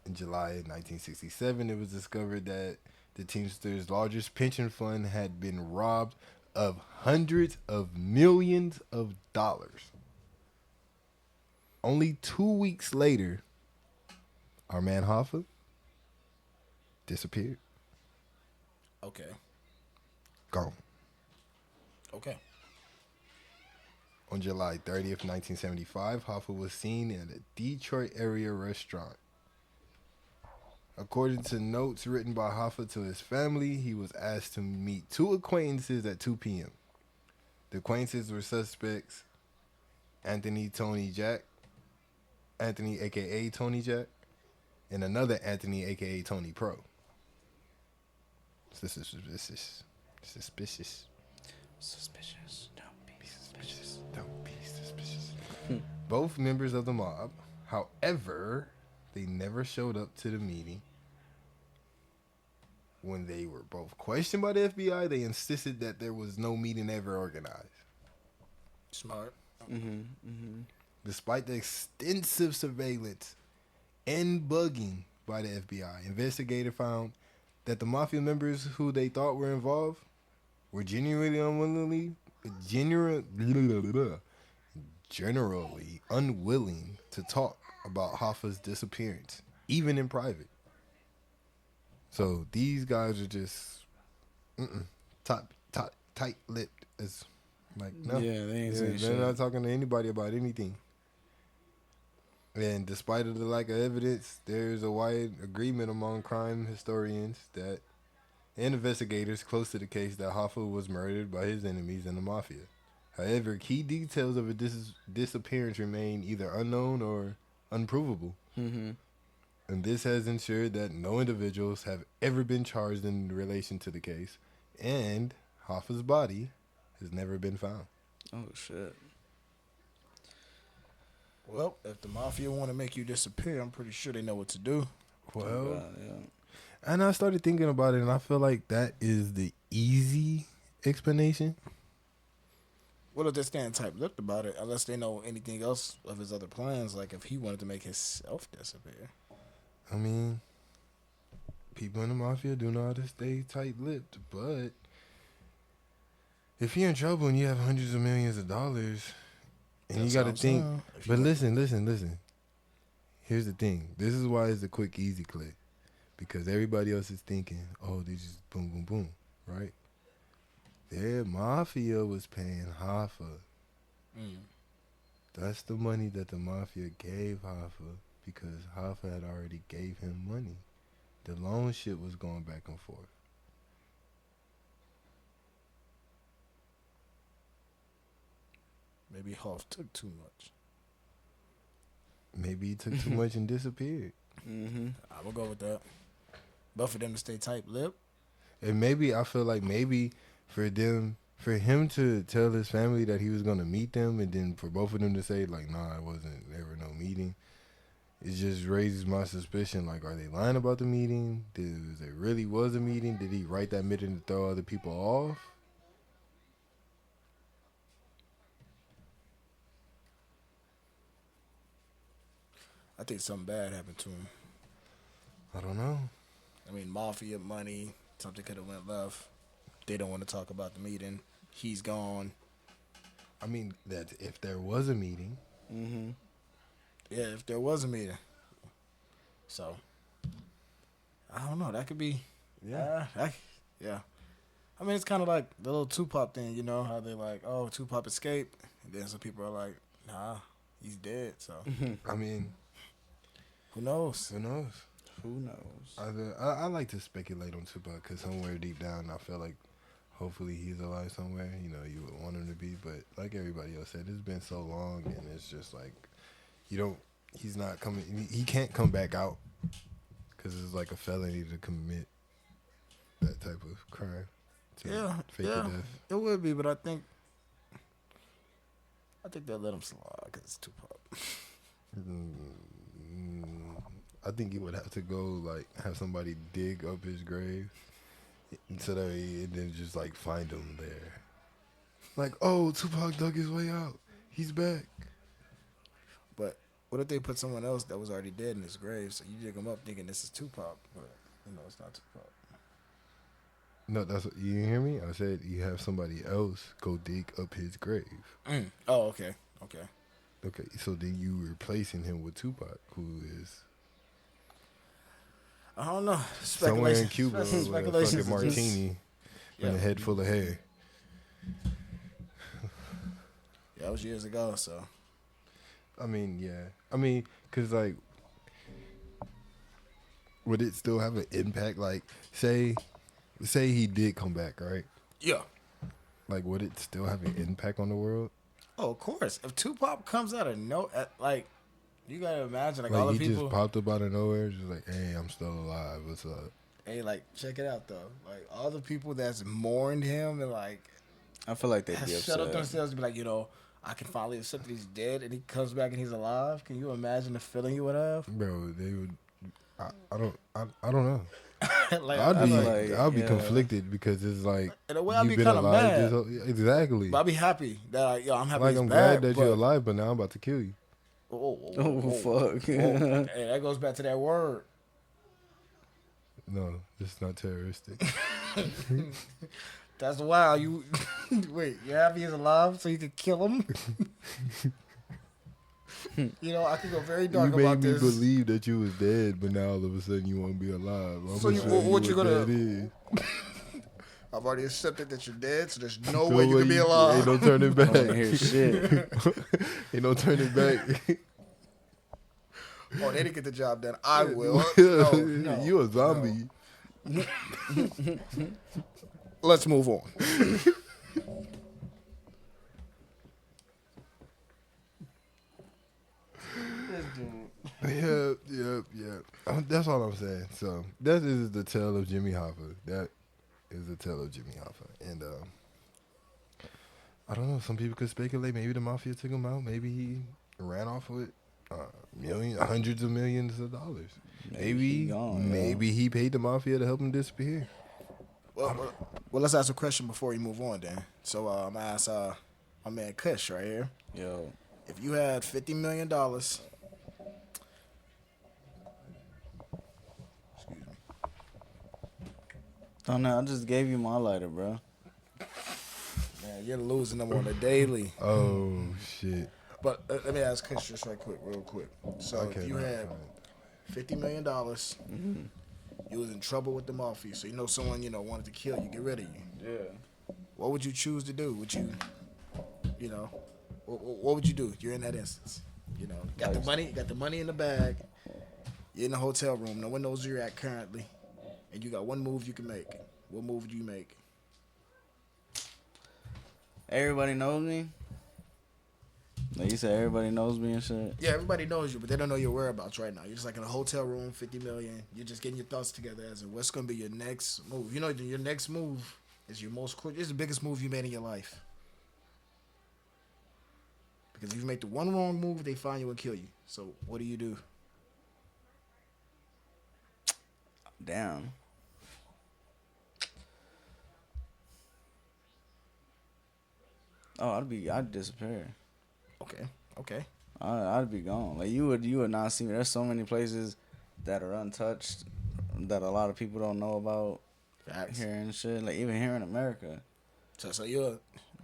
In July of 1967, it was discovered that the Teamsters' largest pension fund had been robbed of hundreds of millions of dollars. Only 2 weeks later, our man Hoffa disappeared. Okay. Gone. Okay. On July 30th, 1975, Hoffa was seen at a Detroit area restaurant. According to notes written by Hoffa to his family, he was asked to meet two acquaintances at 2 p.m. The acquaintances were suspects Anthony, a.k.a. Tony Jack, and another Anthony, a.k.a. Tony Pro. This is suspicious. Suspicious. Suspicious. Don't be suspicious. Don't be suspicious. Both members of the mob, however, they never showed up to the meeting. When they were both questioned by the FBI, they insisted that there was no meeting ever organized. Smart. Despite the extensive surveillance and bugging by the FBI, investigators found that the mafia members who they thought were involved were generally unwilling to talk about Hoffa's disappearance, even in private. So these guys are just tight-lipped. As like no, Yeah, they ain't saying they're shit. not talking to anybody about anything. And despite of the lack of evidence, there's a wide agreement among crime historians that and investigators close to the case that Hoffa was murdered by his enemies in the mafia. However, key details of his disappearance remain either unknown or unprovable. And this has ensured that no individuals have ever been charged in relation to the case, and Hoffa's body has never been found. Oh shit. Well, if the mafia want to make you disappear, I'm pretty sure they know what to do. Well, Yeah. and I started thinking about it, and I feel like that is the easy explanation. What if they stand tight-lipped about it, unless they know anything else of his other plans, like if he wanted to make himself disappear? I mean, people in the mafia do know how to stay tight-lipped, but if you're in trouble and you have hundreds of millions of dollars, and That's you got what to I'm think, saying. If but you- listen. Here's the thing. This is why it's a quick, easy click. Because everybody else is thinking, oh, they just boom, boom, boom, right? Their mafia was paying Hoffa. That's the money that the mafia gave Hoffa because Hoffa had already gave him money. The loan shit was going back and forth. Maybe Hoff took too much. Maybe he took too much and disappeared. Mm-hmm. I will go with that. But for them to stay tight-lipped, And maybe I feel like maybe for him to tell his family that he was gonna meet them, and then for both of them to say like, "Nah, it wasn't. There were no meeting." It just raises my suspicion. Like, are they lying about the meeting? There really was a meeting? Did he write that meeting to throw other people off? I think something bad happened to him. I don't know. I mean, mafia money, something could have went left. They don't want to talk about the meeting. He's gone. I mean, that if there was a meeting, Mm-hmm. Yeah, if there was a meeting. So, I don't know. That could be. Yeah. Yeah. I mean, it's kind of like the little Tupac thing, you know, how they like, oh, Tupac escaped. And then some people are like, nah, he's dead. So, I mean, who knows? who knows? Who knows? I like to speculate on Tupac because somewhere deep down I feel like hopefully he's alive somewhere. You know, you would want him to be, but like everybody else said, it's been so long, and it's just like he's not coming. He can't come back out because it's like a felony to commit that type of crime. To Yeah, fake yeah, to death. it would be, but I think they'll let him slide because it's Tupac. I think he would have to go like have somebody dig up his grave, so that and then just like find him there. Like, oh, Tupac dug his way out. He's back. But what if they put someone else that was already dead in his grave? So you dig him up thinking this is Tupac, but you know it's not Tupac. No, that's what, you didn't hear me. I said you have somebody else go dig up his grave. Oh, okay. Okay, so then you replacing him with Tupac, who is I don't know. somewhere in Cuba with a Speculations fucking are just- martini and a head full of hair. Yeah, that was years ago. So I mean, yeah. I mean, cause like, would it still have an impact? Like, say he did come back, right? yeah. Like, would it still have an impact on the world? Oh, of course. If Tupac comes out of like, you gotta imagine like all Like, the he people. just popped up out of nowhere, just like, hey, I'm still alive. What's up? Hey, like, check it out though. Like all the people that's mourned him and like I feel like they'd be has shut up upset. themselves and be like, you know, I can finally accept that he's dead and he comes back and he's alive. Can you imagine the feeling you would have? Bro, they would. I don't know. Like, I'd be yeah. conflicted because it's like in a way, I'd you've be been kind of alive mad. this exactly. But I'd be happy that like, yo, I'm happy. Like, he's I'm back, glad that but- you're alive, but now I'm about to kill you. Oh, fuck. Hey, that goes back to that word. No, it's not terroristic. That's why you wait. You're happy he's alive, so you could kill him. You know, I could go very dark You about made me this. believe that you was dead, but now all of a sudden you won't be alive. I'm So gonna you- show what you gonna- that is. I've already accepted that you're dead, so there's no No way you can be Ain't alive. no turning back. I don't hear shit. Ain't no turning back. Oh, they didn't get the job done. I will. No, You a zombie. Let's move on. Yep. That's all I'm saying. So that is the tale of Jimmy Hoffa. That is the tale of Jimmy Hoffa. And I don't know. Some people could speculate. Maybe the mafia took him out. Maybe he ran off with hundreds of millions of dollars. Maybe he gone, maybe he paid the mafia to help him disappear. Well, let's ask a question before we move on, then. So I'm gonna ask my man Kush right here. Yo. If you had $50 million, excuse me. Don't know. I just gave you my lighter, bro. Man, you're losing them on the daily. Oh shit. But let me ask Kush just right quick, real quick. So Okay, if you no, had fine. $50 million, you was in trouble with the mafia, so you know someone wanted to kill you, get rid of you. Yeah. What would you choose to do? Would you, what would you do? You're in that instance. You got the money in the bag. You're in the hotel room. No one knows where you're at currently, and you got one move you can make. What move would you make? Everybody knows me. Like you said, everybody knows me and shit. Yeah, everybody knows you, but they don't know your whereabouts right now. You're just like in a hotel room, 50 million. You're just getting your thoughts together as in what's gonna be your next move. You know, your next move is your it's the biggest move you made in your life. Because if you make the one wrong move, they find you and kill you. So what do you do? Damn. Oh, I'd disappear. Okay. I'd be gone. Like you would not see me. There's so many places that are untouched that a lot of people don't know about Facts. here and shit. Like even here in America. So you're.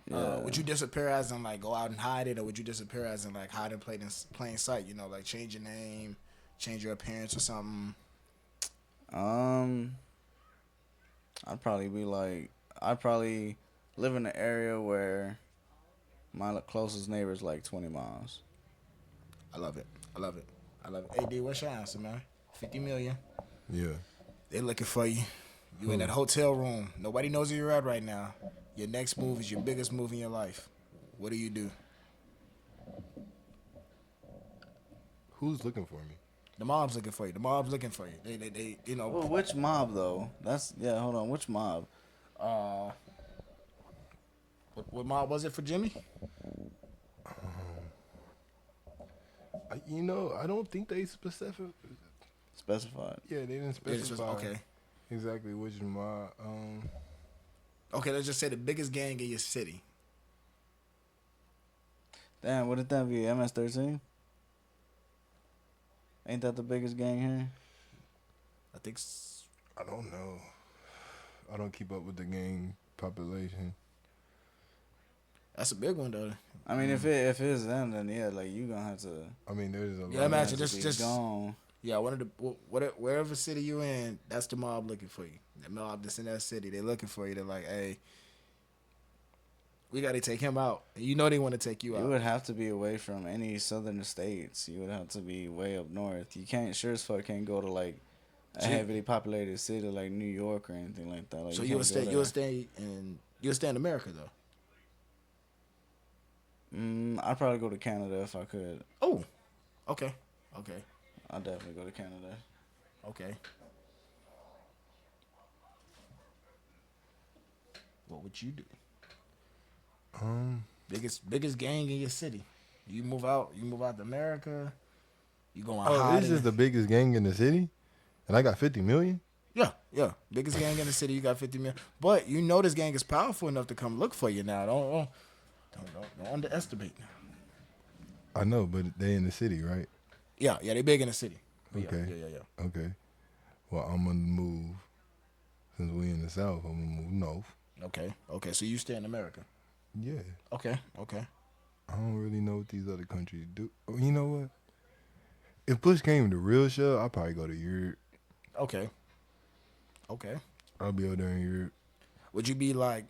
Yeah. Would you disappear as in like go out and hide it, or would you disappear as in like hide in plain sight? You know, like change your name, change your appearance or something. I'd probably live in an area where my closest neighbor is like 20 miles. I love it. Hey D, what's your answer, man? 50 million. Yeah. They looking for you. You in that hotel room. Nobody knows where you're at right now. Your next move is your biggest move in your life. What do you do? Who's looking for me? The mob's looking for you. They you know. Well, which mob though? Hold on. Which mob? What mob was it for Jimmy? I don't think they specified. Specified. Yeah, they didn't specify. Okay. Exactly which mob. Okay, let's just say the biggest gang in your city. Damn, wouldn't that be MS-13? Ain't that the biggest gang here? I think. I don't know. I don't keep up with the gang population. That's a big one though. I mean, if it's them, then yeah, like you gonna have to. I mean, there's a lot. Yeah, imagine have to be just gone. yeah. One of the wherever city you in, that's the mob looking for you. The mob that's in that city, they looking for you. They're like, hey, we got to take him out. And you know they want to take you out. You would have to be away from any southern states. You would have to be way up north. You can't sure as fuck can't go to like a heavily populated city like New York or anything like that. Like, So you'll stay in America though. I'd probably go to Canada if I could. Oh, okay. I'd definitely go to Canada. Okay. What would you do? Biggest gang in your city. You move out to America. You going hide. This is the biggest gang in the city, and I got 50 million. Yeah. Biggest gang in the city. You got 50 million. But you know this gang is powerful enough to come look for you now. Don't underestimate. I know, but they in the city, right? Yeah, they big in the city. Okay. Yeah. Okay. Well, I'm gonna move. Since we in the South, I'm gonna move north. Okay. So you stay in America. Yeah. Okay. I don't really know what these other countries do. Oh, you know what? If push came to real shit, I'd probably go to Europe. Okay. I'll be over there in Europe. Would you be like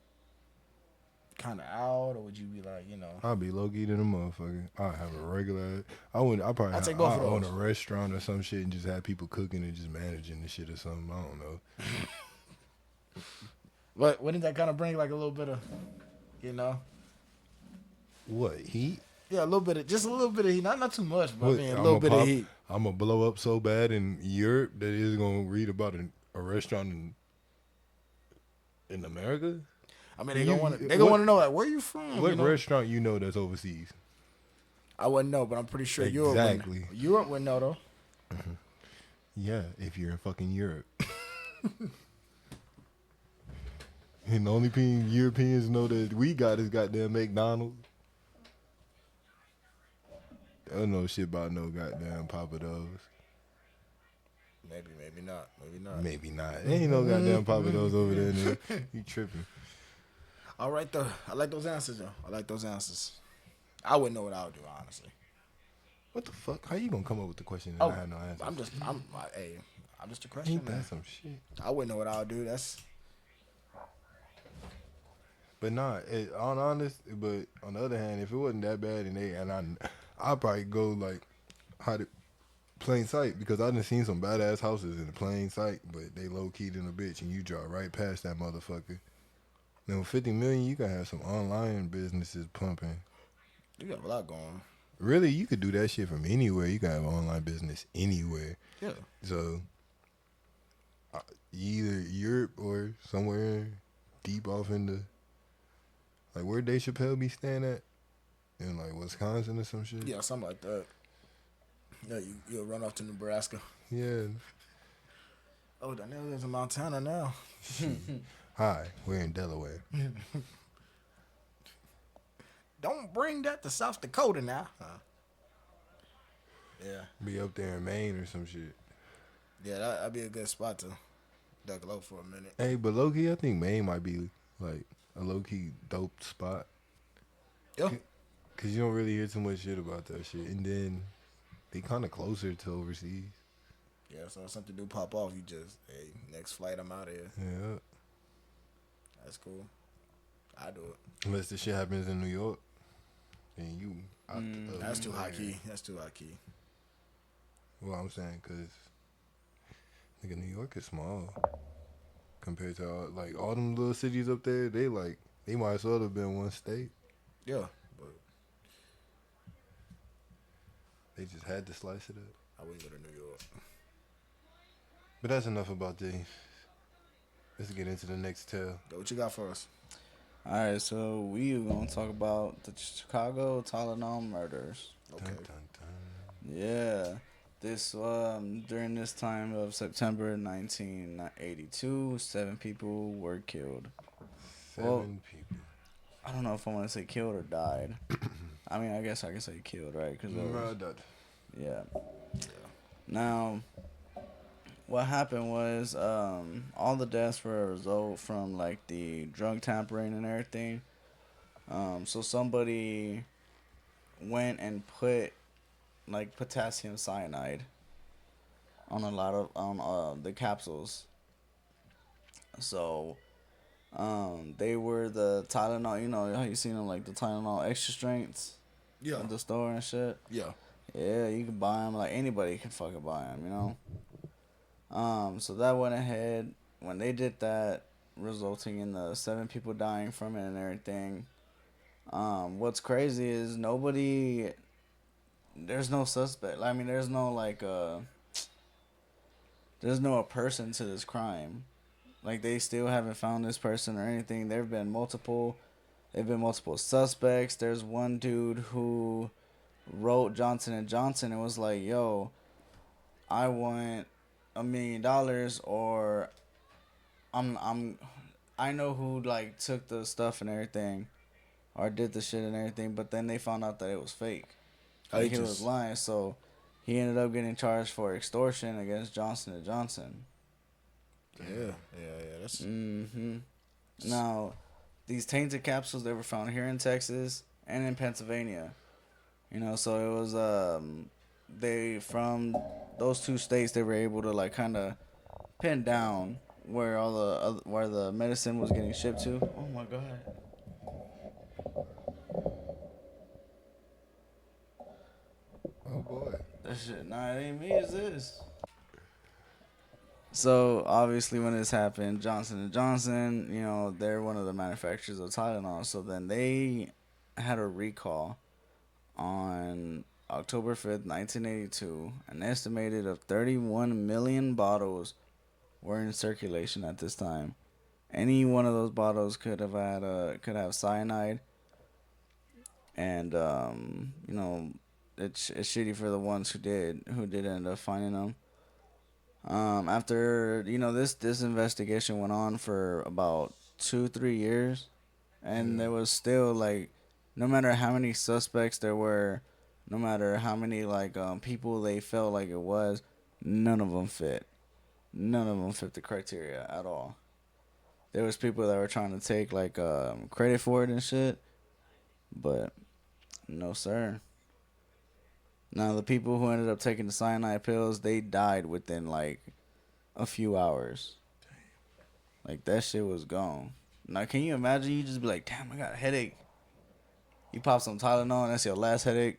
kind of out, or would you be like, you know? I'll be low key than a motherfucker. I'll have a regular. I probably take both of own those. a restaurant or some shit and just have people cooking and just managing the shit or something. I don't know. But wouldn't that kind of bring like a little bit of, you know? What, heat? Yeah, a little bit of heat. Not too much, but What, I mean a little bit of heat. I'm gonna blow up so bad in Europe that it's gonna read about a restaurant in America. I mean, they gonna want to know like where you from. What you know? restaurant you know that's overseas? I wouldn't know, but I'm pretty sure Exactly. Europe would know though. Yeah, if you're in fucking Europe. And the only thing Europeans know that we got is goddamn McDonald's. They don't know shit about no goddamn Papa Do's. Maybe not. Maybe not. Ain't no goddamn Papa Do's over there. Nigga. You tripping. All right, though. I like those answers, though. I wouldn't know what I would do, honestly. What the fuck? How you gonna come up with the question and I have no answer? I'm just a question. Ain't Man. that some shit? I wouldn't know what I would do. But nah, on the other hand, if it wasn't that bad I'd probably go like plain sight, because I done seen some badass houses in the plain sight, but they low keyed in a bitch and you drive right past that motherfucker. Then with 50 million, you can have some online businesses pumping. You got a lot going. Really, you could do that shit from anywhere. You can have an online business anywhere. Yeah. So either Europe or somewhere deep off in the like where Dave Chappelle be staying at in like Wisconsin or some shit. Yeah, something like that. Yeah, you'll run off to Nebraska. Yeah. Oh, Danielle lives in Montana now. Hi, we're in Delaware. Don't bring that to South Dakota now. Yeah. Be up there in Maine or some shit. Yeah, that'd be a good spot to duck low for a minute. Hey, but low key, I think Maine might be like a low key dope spot. Yeah. Cause you don't really hear too much shit about that shit, and then they kind of closer to overseas. Yeah, so if something do pop off, you just, hey, next flight, I'm out of here. Yeah. That's cool. I do it. Unless the shit happens in New York, then you. That's too high key. That's too high key. Well, I'm saying, cause nigga, New York is small compared to all them little cities up there. They might as well have been one state. Yeah, but They just had to slice it up. I wouldn't go to New York. But that's enough about these. Let's get into the next tale. Yo, what you got for us? All right, so we are gonna talk about the Chicago Tylenol murders. Okay. Dun, dun, dun. Yeah, this during this time of September 1982, 7 people were killed. Seven people. I don't know if I want to say killed or died. I mean, I guess I can say killed, right? Cause Murdered. yeah. Now, what happened was all the deaths were a result from like the drug tampering and everything. So somebody went and put like potassium cyanide on a lot of the capsules. So they were the Tylenol. You know how you seen them like the Tylenol extra strengths Yeah. at the store and shit. Yeah. Yeah, you can buy them. Like anybody can fucking buy them, you know. So that went ahead when they did that, resulting in the 7 people dying from it and everything. What's crazy is there's no suspect. I mean, there's no there's no a person to this crime. Like they still haven't found this person or anything. There've been multiple suspects. There's one dude who wrote Johnson & Johnson and was like, yo, I want $1 million or I know who like took the stuff and everything or did the shit and everything, but then they found out that it was fake. Like he was lying, so he ended up getting charged for extortion against Johnson & Johnson. Yeah. That's Now, these tainted capsules, they were found here in Texas and in Pennsylvania. You know, so it was they from those 2 states they were able to like kind of pin down where where the medicine was getting shipped to. Oh my god. Oh boy. That shit, nah, it ain't me, it's this. So obviously, when this happened, Johnson & Johnson, you know, they're one of the manufacturers of Tylenol. So then they had a recall on October 5th, 1982. An estimated of 31 million bottles were in circulation at this time. Any one of those bottles could have cyanide, and you know, it's shitty for the ones who did end up finding them. After, you know, this investigation went on for about 2-3 years, and there was still like, no matter how many suspects there were, no matter how many like people they felt like it was, none of them fit the criteria at all. There was people that were trying to take like credit for it and shit, but no sir. Now, the people who ended up taking the cyanide pills, they died within, like, a few hours. Like, that shit was gone. Now, can you imagine? You just be like, damn, I got a headache. You pop some Tylenol, and that's your last headache.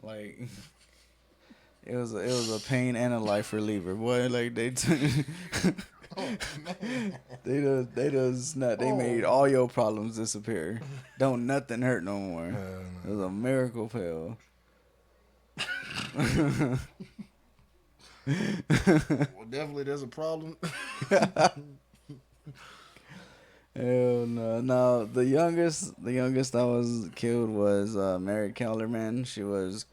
Like, it was a pain and a life reliever, boy. Like, they took... They just not. They made all your problems disappear. Don't nothing hurt no more. It was a miracle pill. Well, definitely there's a problem. Hell no. No, the youngest that was killed was Mary Kellerman. She was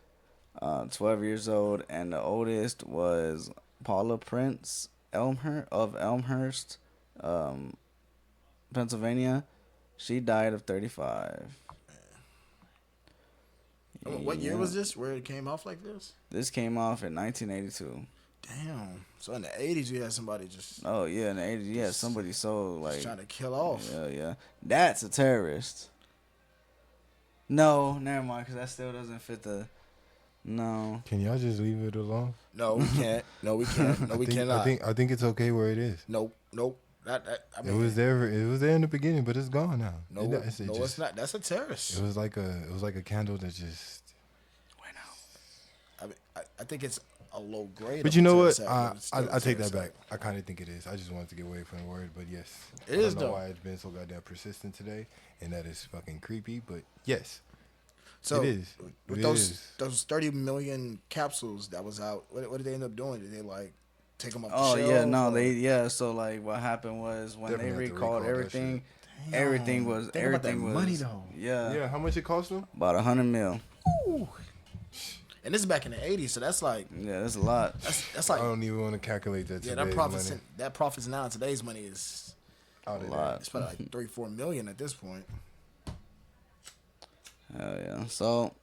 12 years old, and the oldest was Paula Prince Elmhurst, um, Pennsylvania. She died of 35. What year was this? Where it came off like this? This came off in 1982. Damn. So in the 80s, you had somebody just Oh yeah, in the 80s, yeah, somebody so like trying to kill off. yeah. That's a terrorist. No, never mind, because that still doesn't fit the. No. Can y'all just leave it alone? No, we can't. No, we can't. No, we cannot. I think it's okay where it is. Nope. I mean, It was there. It was there in the beginning, but it's gone now. No, it's not. That's a terrorist. It was like a candle that just Wait, no. I mean, I think it's a low grade. But of you a know what? terrorist act, but it's still a I take that terrorist back. act. I kind of think it is. I just wanted to get away from the word, but yes, It I is, don't know though. why it's been so goddamn persistent today, and that is fucking creepy. But yes, So it is. with It those is. 30 million capsules that was out, what did they end up doing? Did they like take them off Oh the shelf? yeah, no, or- So like, what happened was when Definitely they have to recalled recall that everything, Damn. everything was Think about that everything was money, though. Yeah, Yeah, how much it cost them? about 100 mil. And this is back in the 80s, so that's like Yeah, that's a lot. that's I like don't even want to calculate that. yeah, today's money. that profits now in today's money is Out of A there. lot. it's probably like 3-4 million at this point. Hell yeah. So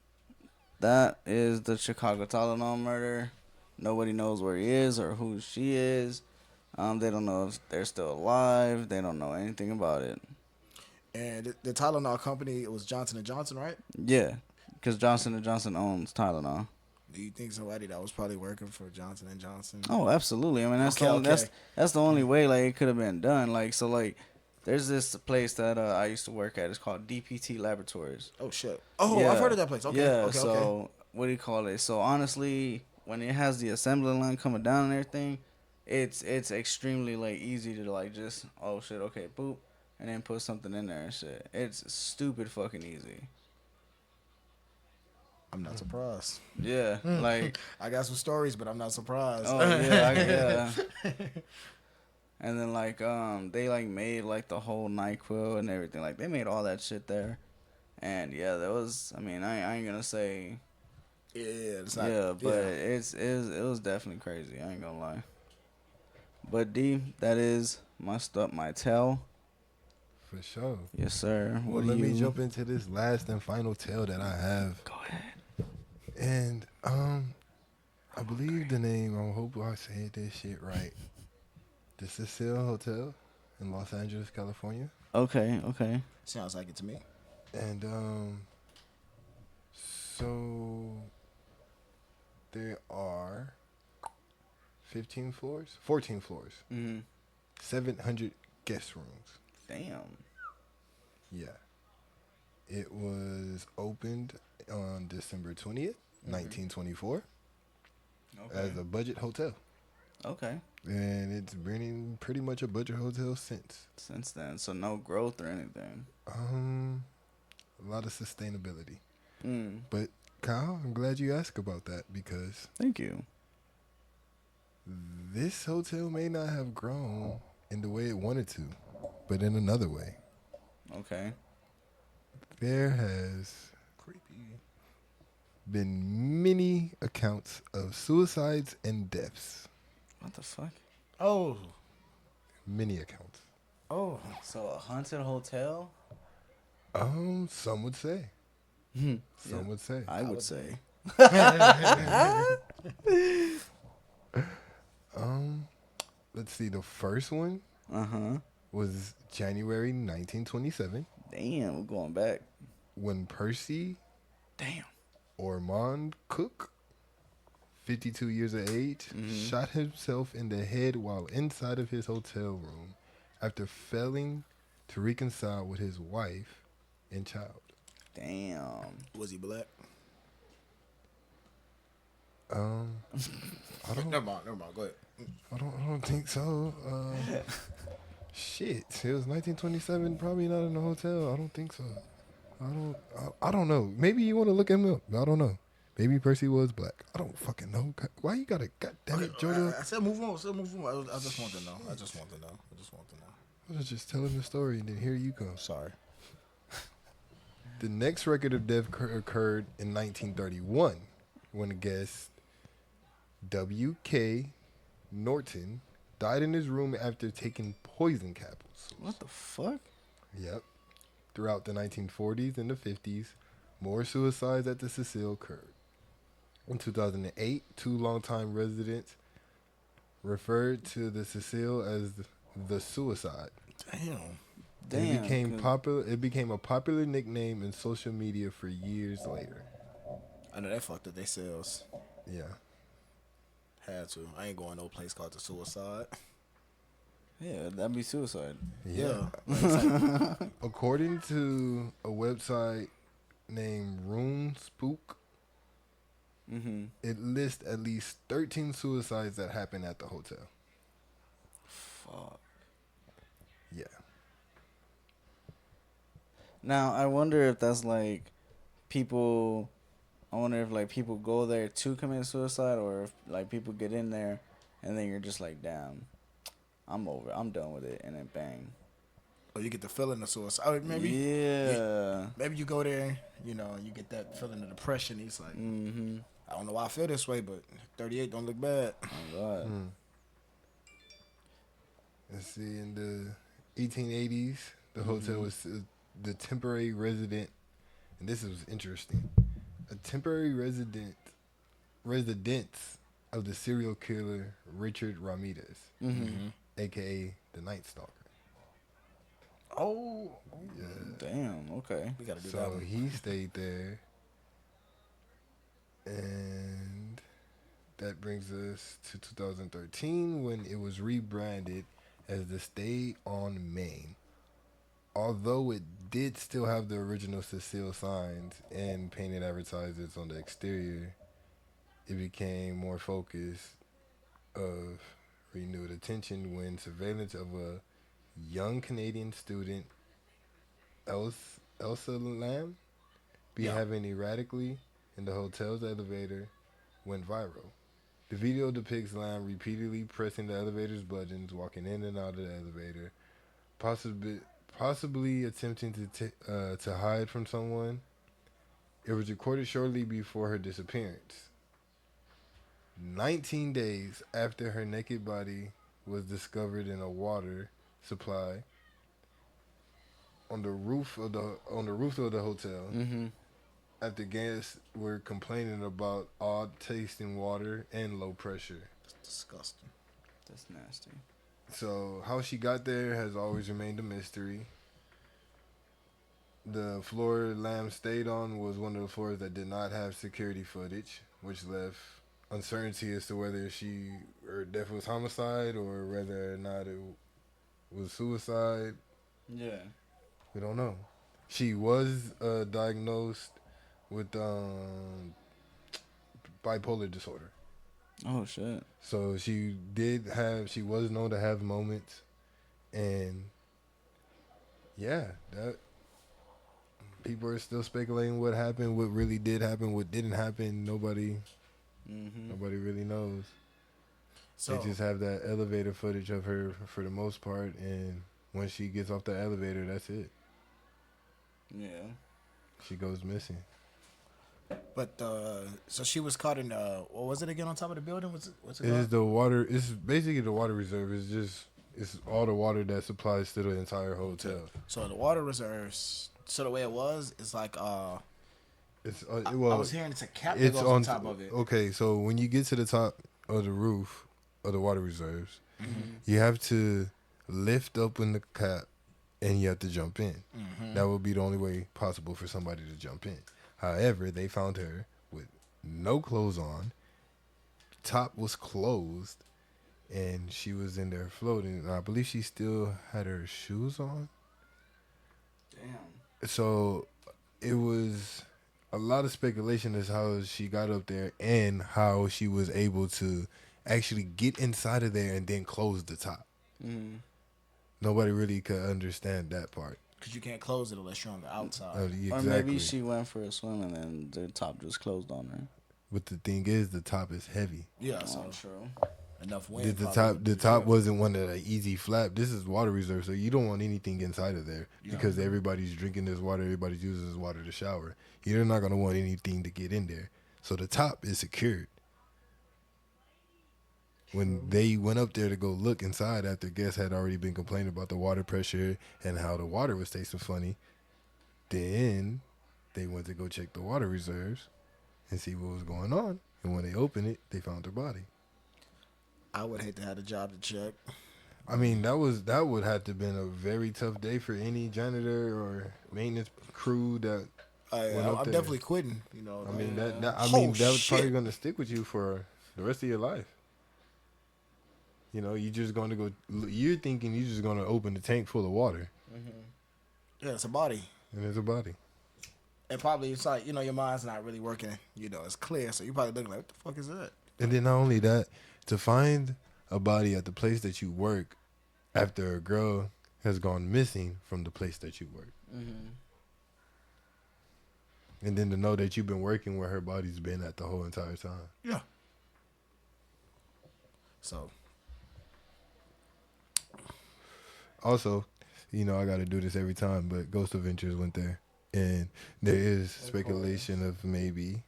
that is the Chicago Tylenol murder. Nobody knows where he is or who she is. They don't know if they're still alive. They don't know anything about it. And the Tylenol company, it was Johnson & Johnson, right? Yeah, because Johnson & Johnson owns Tylenol. Do you think somebody that was probably working for Johnson & Johnson? Oh, absolutely. I mean, that's Okay, the only, okay. that's the only way like it could have been done. Like so, like there's this place that I used to work at. It's called DPT Laboratories. Oh shit! Oh, Yeah. I've heard of that place. Okay, Yeah. okay, So okay. what do you call it? So honestly, when it has the assembly line coming down and everything, it's extremely like easy to like just oh shit okay boop and then put something in there and shit. It's stupid fucking easy. I'm not surprised. Yeah. Like I got some stories, but I'm not surprised. oh yeah yeah. And then like they like made like the whole NyQuil and everything. Like they made all that shit there. And yeah, there was I mean I ain't gonna say Yeah, it's not. yeah, but it was definitely crazy. I ain't gonna lie. But D, that is my tale. For sure. Yes, sir. Well, let me jump into this last and final tale that I have. Go ahead. And I believe the name. I hope I said this shit right. The Cecil Hotel in Los Angeles, California. Okay. Sounds like it to me. And so there are 14 floors, 700 guest rooms. Damn. Yeah. It was opened on December 20th, 1924 as a budget hotel. Okay. And it's been pretty much a budget hotel since. Since then, so no growth or anything. A lot of sustainability. Mm. But Kyle, I'm glad you asked about that because Thank you. this hotel may not have grown in the way it wanted to, but in another way. Okay. There has been many accounts of suicides and deaths. What the fuck? Oh, Many accounts. oh. So a haunted hotel? Some would say. Some would say. I would say. Let's see. The first one was January 1927 Damn, we're going back. when Percy Damn. Ormond Cook, 52 years of age, shot himself in the head while inside of his hotel room after failing to reconcile with his wife and child. Damn. Was he black? I don't. Never mind. Go ahead. I don't think so. Shit, it was 1927. Probably not in a hotel. I don't think so. I don't know. Maybe you want to look him up. I don't know. Maybe Percy was black. I don't fucking know. Why you gotta? God damn it, Jordan. I said move on. I just want to know. I just want to know. I was just telling the story, and then here you come. Sorry. The next record of death occurred in 1931 when a guest, W.K. Norton, died in his room after taking poison capsules. What the fuck? Yep. Throughout the 1940s and the 50s, more suicides at the Cecile occurred. In 2008, two longtime residents referred to the Cecile as the suicide. Damn. It became a popular nickname in social media for years later. I know that fucked up their sales. Yeah. Had to. I ain't going no place called the Suicide. Yeah, that'd be suicide. Yeah. According to a website named Rune Spook, it lists at least 13 suicides that happened at the hotel. Fuck. Yeah. Now I wonder if that's like people. I wonder if like people go there to commit suicide, or if like people get in there, and then you're just like, damn, I'm over. I'm done with it, and then bang. Or you get the feeling of suicide. Or maybe. Yeah. Maybe you go there, you know, you get that feeling of depression. He's like, I don't know why I feel this way, but 38 don't look bad. Oh God. Let's see, in the 1880s, the hotel was the temporary resident, and this was interesting, a temporary residence of the serial killer Richard Ramirez, a.k.a. the Night Stalker. Oh, Yeah. Damn. Okay. we gotta do that So one. he stayed there, and that brings us to 2013 when it was rebranded as the Stay on Main. Although it did still have the original Cecile signs and painted advertisements on the exterior, it became more focused of renewed attention when surveillance of a young Canadian student, Elsa Lam, behaving erratically in the hotel's elevator went viral. The video depicts Lam repeatedly pressing the elevator's buttons, walking in and out of the elevator, possibly attempting to hide from someone. It was recorded shortly before her disappearance. 19 days after her naked body was discovered in a water supply on the roof of the hotel. After guests were complaining about odd tasting water and low pressure. That's disgusting. That's nasty. So how she got there has always remained a mystery. The floor Lamb stayed on was one of the floors that did not have security footage, which left uncertainty as to whether her death was homicide or whether or not it was suicide. Yeah. We don't know. She was diagnosed with bipolar disorder. Oh shit. So she was known to have moments, and yeah, that people are still speculating what happened, what really did happen, what didn't happen. Nobody really knows. So They just have that elevator footage of her for the most part, and when she gets off the elevator, that's it. Yeah. She goes missing. But so she was caught in what was it again on top of the building? What's it It's called? the water. It's basically the water reserve. It's all the water that supplies to the entire hotel. So the water reserves. So the way it was, it's like It's I well. was hearing it's a cap that It's goes on on top of it. Okay, so when you get to the top of the roof of the water reserves, you have to lift open the cap and you have to jump in. That would be the only way possible for somebody to jump in. However, they found her with no clothes on, top was closed, and she was in there floating. I believe she still had her shoes on. Damn. So it was a lot of speculation is how she got up there and how she was able to actually get inside of there and then close the top. Mm. Nobody really could understand that part. Because you can't close it unless you're on the outside. Exactly. Or maybe she went for a swim and then the top just closed on her. But the thing is, the top is heavy. Yeah, so Oh, true. enough wind. The top wasn't one of the easy flap. This is water reserve, so you don't want anything inside of there because everybody's drinking this water. Everybody's using this water to shower. You're not gonna want anything to get in there. So the top is secured. When they went up there to go look inside after guests had already been complaining about the water pressure and how the water was tasting funny, then they went to go check the water reserves and see what was going on. And when they opened it, they found her body. I would hate to have a job to check. I mean, that would have to been a very tough day for any janitor or maintenance crew that went up I'm there. definitely quitting. You know, I mean, like, that Oh, was probably shit. going to stick with you for the rest of your life. You know, you just going to go. You're thinking you're just going to open the tank full of water, yeah, it's a body. and there's a body. And probably it's like, your mind's not really working, it's clear. So you're probably looking like, what the fuck is that? And then not only that, to find a body at the place that you work after a girl has gone missing from the place that you work. Mm-hmm. And then to know that you've been working where her body's been at the whole entire time. Yeah. So. Also, I got to do this every time, but Ghost Adventures went there. And there is speculation of maybe,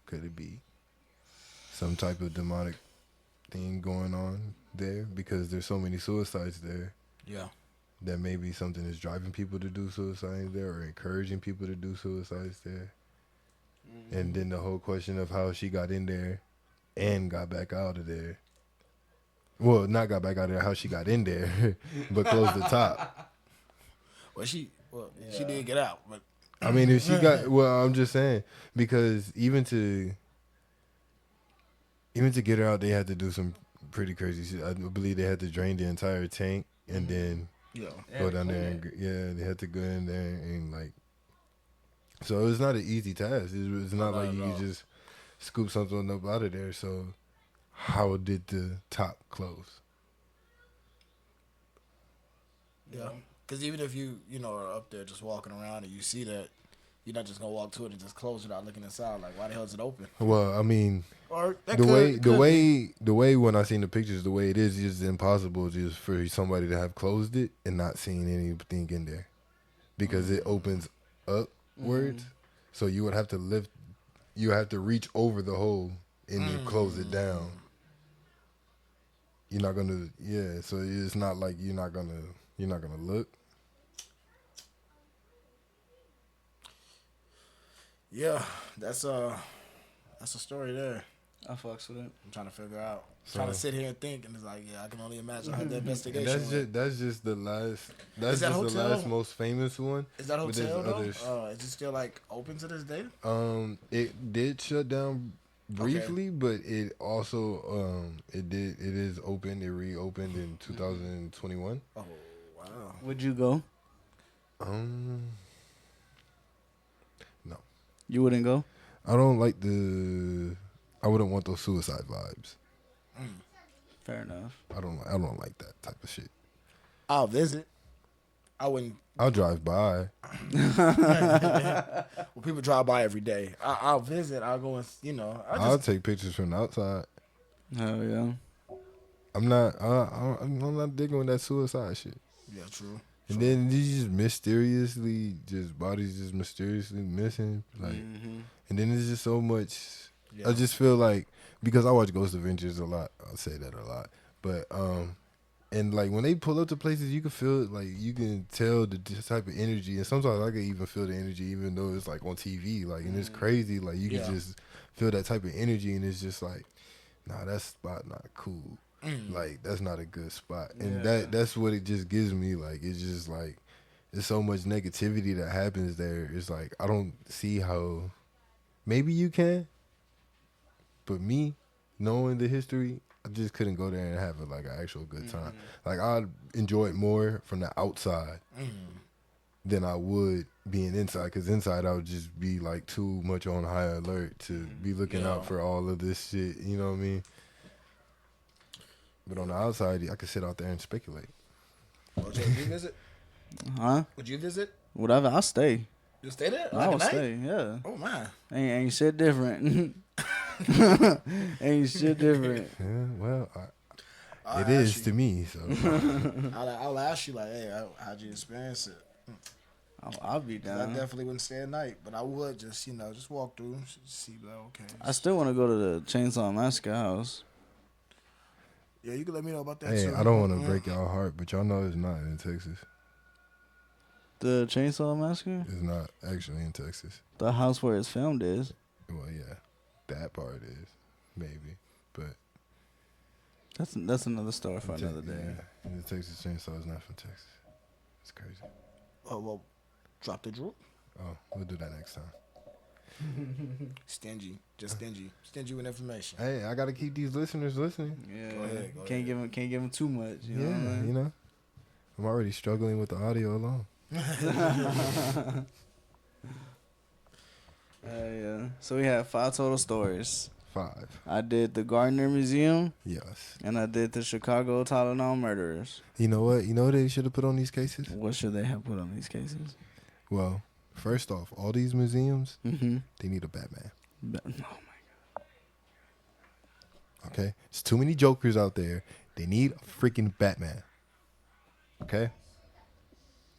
could it be some type of demonic thing going on there? Because there's so many suicides there. Yeah. That maybe something is driving people to do suicides there or encouraging people to do suicides there. Mm-hmm. And then the whole question of how she got in there and got back out of there. Well, not got back out of there, how she got in there, but closed the top. Well, she did get out, but I mean, if she got, I'm just saying, because even to get her out, they had to do some pretty crazy shit. I believe they had to drain the entire tank and then go down there and they had to go in there and like. So it's not an easy task. It's not like you can just scoop something up out of there. So how did the top close? Yeah. Because even if you are up there just walking around and you see that, you're not just going to walk to it and just close it without looking inside. Like, why the hell is it open? Well, I mean, Or the way when I seen the pictures, the way it is impossible just for somebody to have closed it and not seeing anything in there, because it opens upwards. So you would have to reach over the hole and then close it down. You're not gonna, so it's not like you're not gonna look. Yeah, that's a story there. I fucks with it. I'm trying to figure out. Trying to sit here and think, and it's like, I can only imagine how the investigation went. That's just the last. That's That's the just the last most famous one. Is that But there's hotel though? others. Is it still like open to this day? It did shut down briefly, but it also it is open. It reopened in 2021. Oh wow! Would you go? No, You wouldn't go? I don't like I wouldn't want those suicide vibes. Fair enough. I don't like that type of shit. I'll visit. I wouldn't. I'll drive by. Well, people drive by every day. I'll visit. I'll go and I'll take pictures from the outside. Hell yeah. I'm not digging with that suicide shit. Yeah, true. And then these bodies just mysteriously missing. Like, and then there's just so much. Yeah. I just feel like, because I watch Ghost Adventures a lot, I'll say that a lot. But and like when they pull up to places, you can feel it, like you can tell the type of energy, and sometimes I can even feel the energy, even though it's like on TV, like, and it's crazy. Like you can just feel that type of energy, and it's just like, nah, that spot not cool. Like that's not a good spot, and that's what it just gives me. Like it's just like there's so much negativity that happens there. It's like I don't see how. Maybe you can, but me, knowing the history, I just couldn't go there and have like an actual good time. Like I'd enjoy it more from the outside than I would being inside, because inside I would just be like too much on high alert to be looking out for all of this shit. You know what I mean? But on the outside, I could sit out there and speculate. Would you visit? Huh? Would you visit? Whatever. I'll stay. You stay there? I Like a will night? stay. Yeah. Oh man. Ain't shit different. Ain't shit different. Yeah, well, I'll it is ask you. to me. So I'll ask you like, hey, how'd you experience it? I'll be 'Cause I down. definitely wouldn't stay at night, but I would just just walk through, see like okay. I still want to go to the Chainsaw Massacre house. Yeah, you can let me know about that. hey, too. I don't want to break y'all heart, but y'all know it's not in Texas. The Chainsaw Massacre? It's not actually in Texas. The house where it's filmed is. Well, yeah, that part is maybe, but That's another story for another day. Yeah, the Texas Chainsaw is not from Texas. It's crazy. Oh well, drop the droop. Oh, we'll do that next time. Stingy, just stingy with information. Hey, I gotta keep these listeners listening. Yeah. Go ahead, go Can't give them too much. You know what I Yeah, mean? you know, I'm already struggling with the audio alone. Yeah. So we had 5 total stories. 5. I did the Gardner Museum Yes. and I did the Chicago Tylenol murderers. You know what? You know what they should have put on these cases? What should they have put on these cases? Well, first off, all these museums, Mm-hmm. they need a Batman. Oh my. Okay? There's too many Jokers out there. They need a freaking Batman. Okay?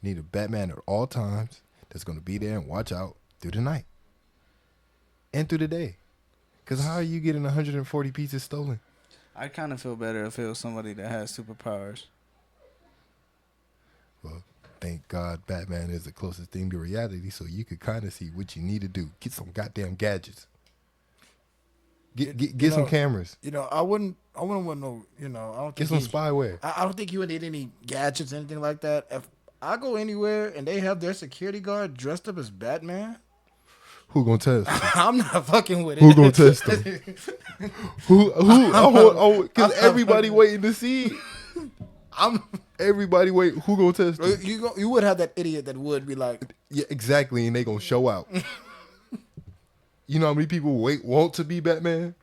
Need a Batman at all times that's going to be there and watch out through the night and through the day. Because how are you getting 140 pieces stolen? I kind of feel better if it was somebody that has superpowers. Well, thank God Batman is the closest thing to reality, so you could kind of see what you need to do. Get some goddamn gadgets. Get some cameras. I wouldn't want no. I don't Get think some spyware. I don't think you would need any gadgets, anything like that. If I go anywhere and they have their security guard dressed up as Batman, Who gonna test? I'm not fucking with it. Who gonna test them? Because everybody waiting to see. Everybody wait. Who gonna test them? You would have that idiot that would be like, Yeah, exactly, and they gonna show out. You know how many people want to be Batman?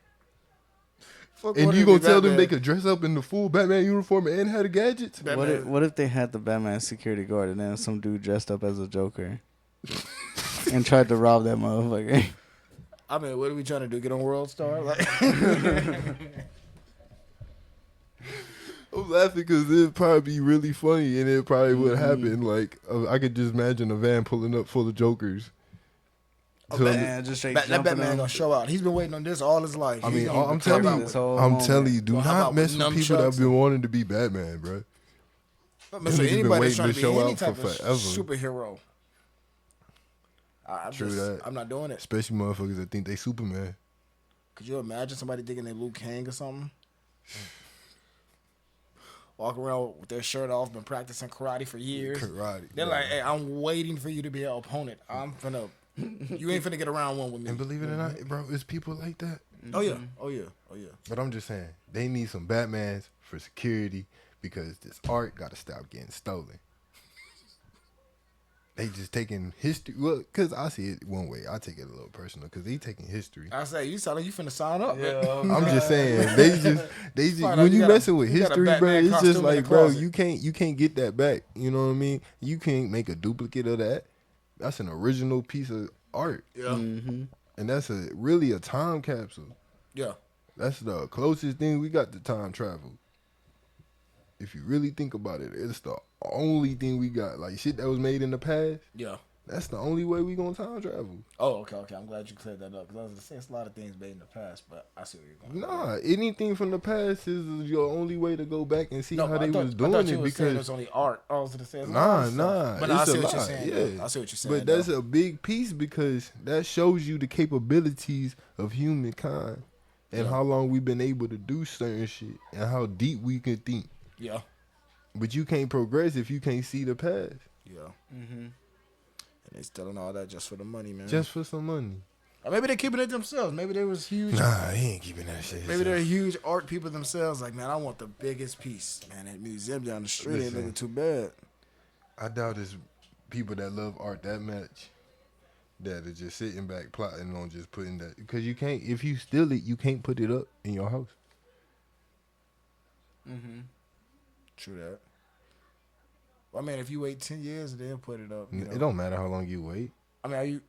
fuck And wanna you be gonna tell them Batman. they could dress up in the full Batman uniform and have the gadgets? Batman. What if they had the Batman security guard and then some dude dressed up as a Joker and tried to rob that motherfucker? I mean, what are we trying to do? Get on World Star? Like, I'm laughing because it'd probably be really funny, and it probably would happen. Like I could just imagine a van pulling up full of Jokers. So, Man, just straight that jumping Batman on. gonna show out. He's been waiting on this all his life. I He's mean, gonna I'm come telling out you, with- I'm telling you, do Well, how not about mess with people that nunchucks have been wanting to be Batman, bro. But Them so niggas been anybody waiting that's trying to to be show any out type for of forever. superhero. True that. I'm not doing it. Especially motherfuckers that think they Superman. Could you imagine somebody thinking they Luke Kang or something? Walk around with their shirt off, been practicing karate for years. Karate. They're yeah. like, hey, I'm waiting for you to be an opponent. You ain't finna get around one with me. And believe it or not, bro, it's people like that. Oh yeah, oh yeah, oh yeah. But I'm just saying, they need some Batmans for security because this art got to stop getting stolen. They just taking history. Well, because I see it one way. I take it a little personal because they taking history. I say, you sound like you finna sign up. Yeah. I'm just saying, they just Find out when you you got a- messing with you got a history, bro, Batman it's just costume in the like, bro, closet. you can't get that back. You know what I mean? You can't make a duplicate of that. That's an original piece of art, Yeah. Mm-hmm. and that's really a time capsule. Yeah. That's the closest thing we got to time travel. If you really think about it, it's the only thing we got. Like shit that was made in the past. Yeah. That's the only way we gonna time travel. Oh, okay. I'm glad you cleared that up because I was gonna say it's a lot of things made in the past, but I see where you're going. Nah, anything from the past is your only way to go back and see No, how I they thought, was I doing thought you it was saying it was because only art. I was gonna say it's a lot of stuff. But I it's see a what you're lot, saying. yeah. Though. I see what you're saying. But that's a big piece because that shows you the capabilities of humankind and how long we've been able to do certain shit and how deep we can think. Yeah. But you can't progress if you can't see the past. Yeah. Mm-hmm. And they stealing all that just for the money, man. Just for some money. Or maybe they're keeping it themselves. Maybe they was huge. Nah, he ain't keeping that shit. Maybe they're huge art people themselves. Like, man, I want the biggest piece. Man, that museum down the street ain't Listen. looking too bad. I doubt it's people that love art that much that are just sitting back plotting on just putting that, because you can't, if you steal it, you can't put it up in your house. True that. Well, I mean, if you wait 10 years, they'll put it up. You know? It don't matter how long you wait. I mean,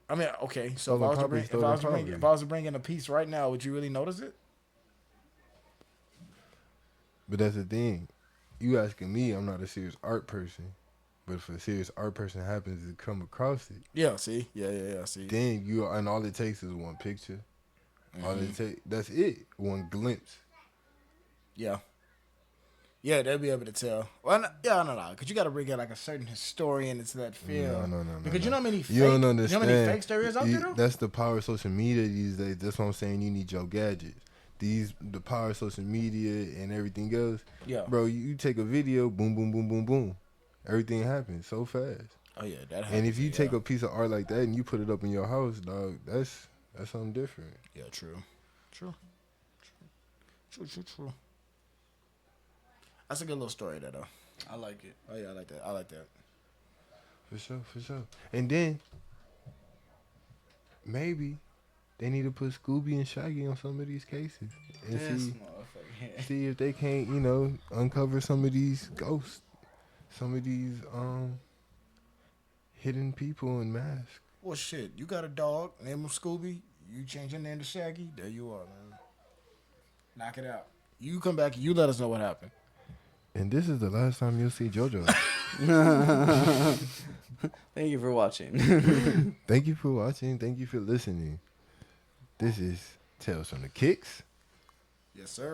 okay. So Stolen property, stolen property. if I was to bring in a piece right now, would you really notice it? But that's the thing. You asking me, I'm not a serious art person. But if a serious art person happens to come across it, Yeah. See. Yeah. See. then you, and all it takes is one picture. All it take, that's it. One glimpse. Yeah. Yeah, they'll be able to tell. Well, no. Because you got to bring in like a certain historian into that field. No. Because you know how many You don't understand. You know how many fakes there is out there, though? That's the power of social media these days. That's what I'm saying. You need your gadgets. The power of social media and everything else. Yeah. Bro, you take a video, boom, boom, boom, boom, boom. Everything happens so fast. Oh, yeah, that happens. And if you take a piece of art like that and you put it up in your house, dog, that's something different. Yeah, true. That's a good little story there, though. I like it. Oh, yeah, I like that. For sure. And then, maybe they need to put Scooby and Shaggy on some of these cases. And This motherfucker. see if they can't, uncover some of these ghosts. Some of these hidden people in masks. Well, shit, you got a dog, name him Scooby. You change your name to Shaggy. There you are, man. Knock it out. You come back, you let us know what happened. And this is the last time you'll see JoJo. Thank you for watching. Thank you for watching. Thank you for listening. This is Tales from the Kicks. Yes, sir.